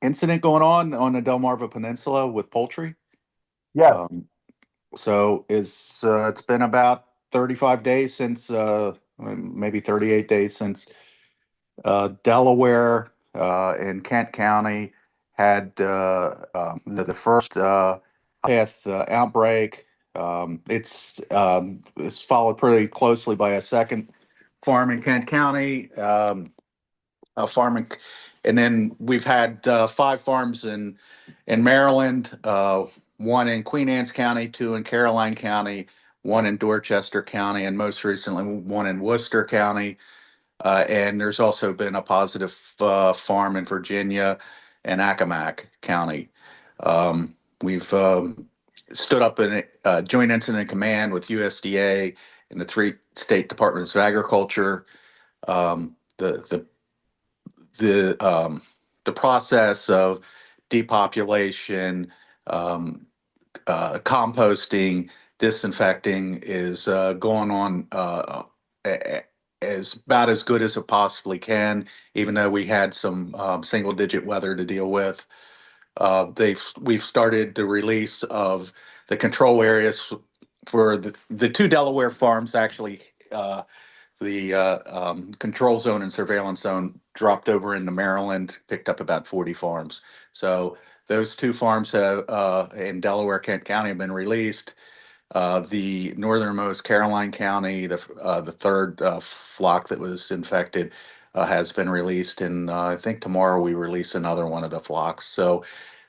incident going on the Delmarva Peninsula with poultry. yes. So it's been about 35 days since maybe 38 days since Delaware and Kent County had the first path outbreak. It's followed pretty closely by a second farm in Kent County, a farm in, and then we've had 5 farms in Maryland, one in Queen Anne's County, 2 in Caroline County, 1 in Dorchester County, and most recently 1 in Worcester County. And there's also been a positive farm in Virginia and Accomack County. We've stood up in a joint incident command with USDA and the 3 state departments of agriculture. The the process of depopulation, composting, disinfecting is going on as about as good as it possibly can, even though we had some single digit weather to deal with. We've started the release of the control areas for the 2 Delaware farms. Actually, the control zone and surveillance zone dropped over into Maryland, picked up about 40 farms. So those 2 farms in Delaware, Kent County have been released. The northernmost Caroline County, the 3rd flock that was infected, has been released, and I think tomorrow we release another one of the flocks. So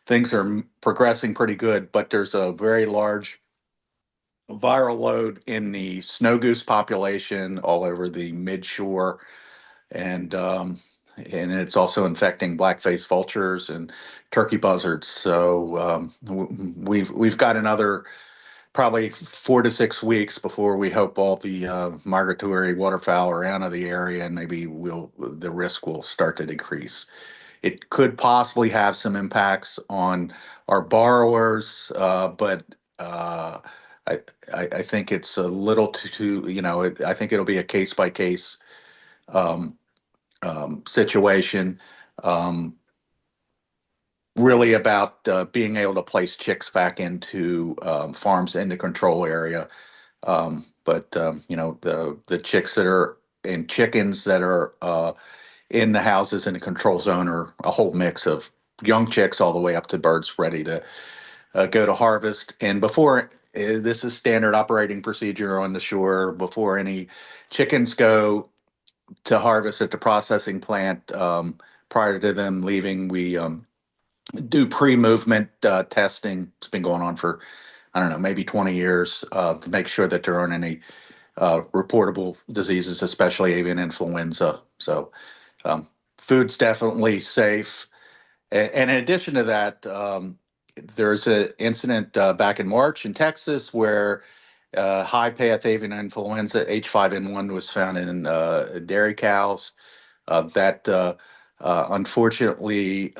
things are progressing pretty good, but there's a very large viral load in the snow goose population all over the midshore, and it's also infecting black-faced vultures and turkey buzzards. So we've got another probably 4 to 6 weeks before we hope all the migratory waterfowl are out of the area, and maybe the risk will start to decrease. It could possibly have some impacts on our borrowers, but I, I think it's a little I think it'll be a case by case situation. Really about being able to place chicks back into farms in the control area. But the chicks that are and chickens that are in the houses in the control zone are a whole mix of young chicks all the way up to birds ready to go to harvest. And before this is standard operating procedure on the shore, before any chickens go to harvest at the processing plant, prior to them leaving, we do pre-movement testing. It's been going on for, I don't know, maybe 20 years, to make sure that there aren't any reportable diseases, especially avian influenza. So food's definitely safe. And in addition to that, there's an incident back in March in Texas where high path avian influenza H5N1 was found in dairy cows. That unfortunately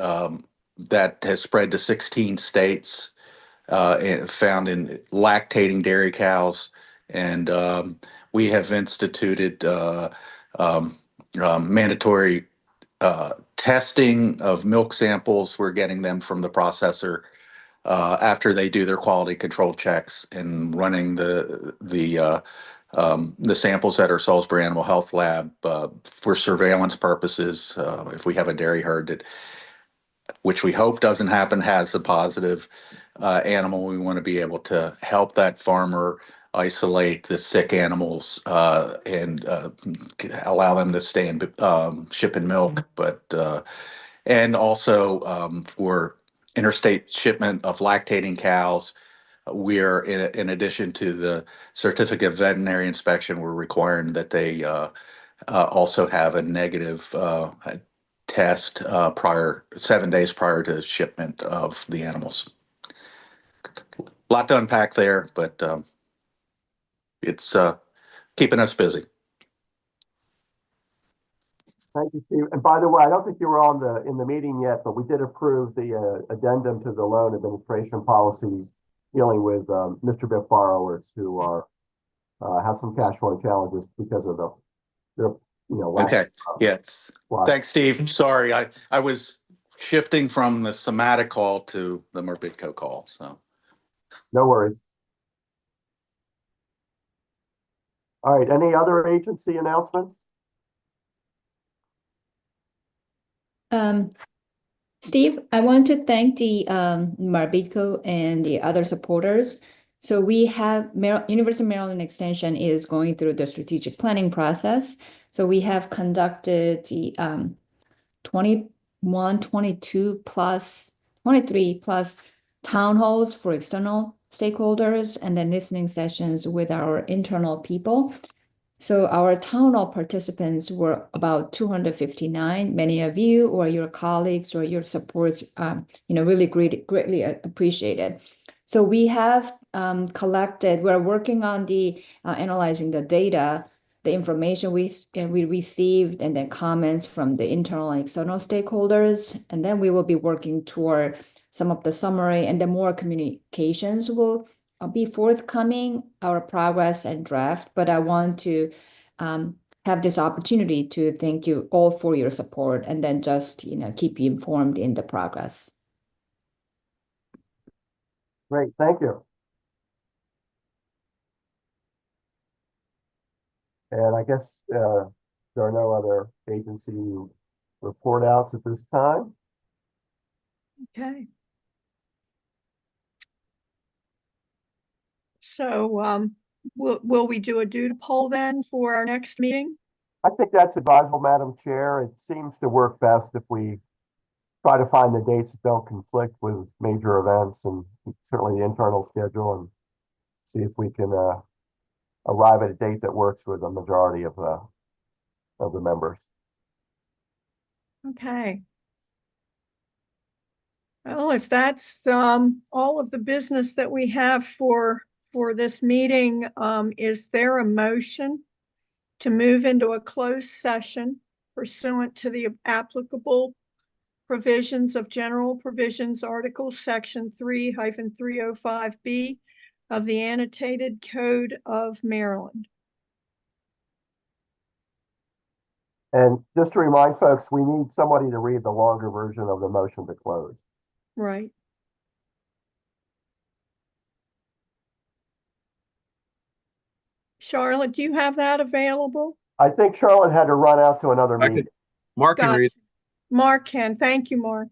that has spread to 16 states and found in lactating dairy cows, and we have instituted mandatory testing of milk samples. We're getting them from the processor after they do their quality control checks, and running the samples at our Salisbury Animal Health Lab for surveillance purposes. If we have a dairy herd that, which we hope doesn't happen, has a positive animal, we want to be able to help that farmer isolate the sick animals and allow them to stay in ship in milk, but and also for interstate shipment of lactating cows. We're in addition to the certificate of veterinary inspection, we're requiring that they also have a negative test 7 days prior to shipment of the animals. A lot to unpack there, but it's keeping us busy. Thank you, Steve. And by the way, I don't think you were in the meeting yet, but we did approve the addendum to the loan administration policy dealing with Mr. Biff borrowers who are have some cash flow challenges because of their lack Okay, yeah. of- Thanks, Steve. Sorry, I was shifting from the somatic call to the MARBIDCO call, so. No worries. All right, any other agency announcements? Steve, I want to thank the MARBIDCO and the other supporters. So we have University of Maryland Extension is going through the strategic planning process. So we have conducted the 21, 22 plus 23 plus town halls for external stakeholders and then listening sessions with our internal people. So our town hall participants were about 259. Many of you or your colleagues or your supports, really greatly appreciated. So we have collected, we're working on the analyzing the data, the information we received, and then comments from the internal and external stakeholders. And then we will be working toward some of the summary, and then more communications will be forthcoming, our progress and draft, but I want to have this opportunity to thank you all for your support and then just, keep you informed in the progress. Great, thank you. And I guess there are no other agency report outs at this time. Okay. So will we do a doodle poll then for our next meeting? I think that's advisable, Madam Chair. It seems to work best if we try to find the dates that don't conflict with major events and certainly the internal schedule, and see if we can arrive at a date that works with the majority of the members. Okay. Well, if that's all of the business that we have for this meeting, is there a motion to move into a closed session pursuant to the applicable provisions of General Provisions Article Section 3-305B of the Annotated Code of Maryland? And just to remind folks, we need somebody to read the longer version of the motion to close. Right. Charlotte, do you have that available? I think Charlotte had to run out to another meeting. Mark can read. Mark can. Thank you, Mark.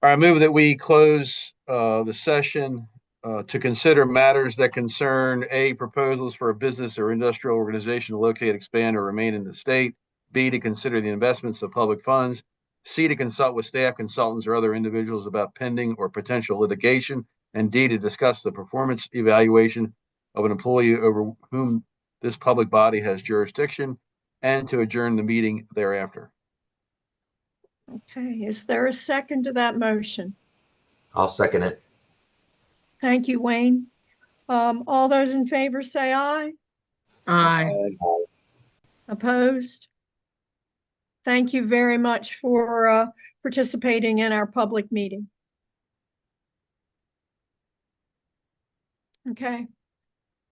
All right, I move that we close the session to consider matters that concern A, proposals for a business or industrial organization to locate, expand, or remain in the state. B, to consider the investments of public funds. C, to consult with staff, consultants, or other individuals about pending or potential litigation. And D, to discuss the performance evaluation of an employee over whom this public body has jurisdiction, and to adjourn the meeting thereafter. Okay, is there a second to that motion? I'll second it. Thank you, Wayne. All those in favor say aye. Aye. Opposed? Thank you very much for participating in our public meeting. Okay.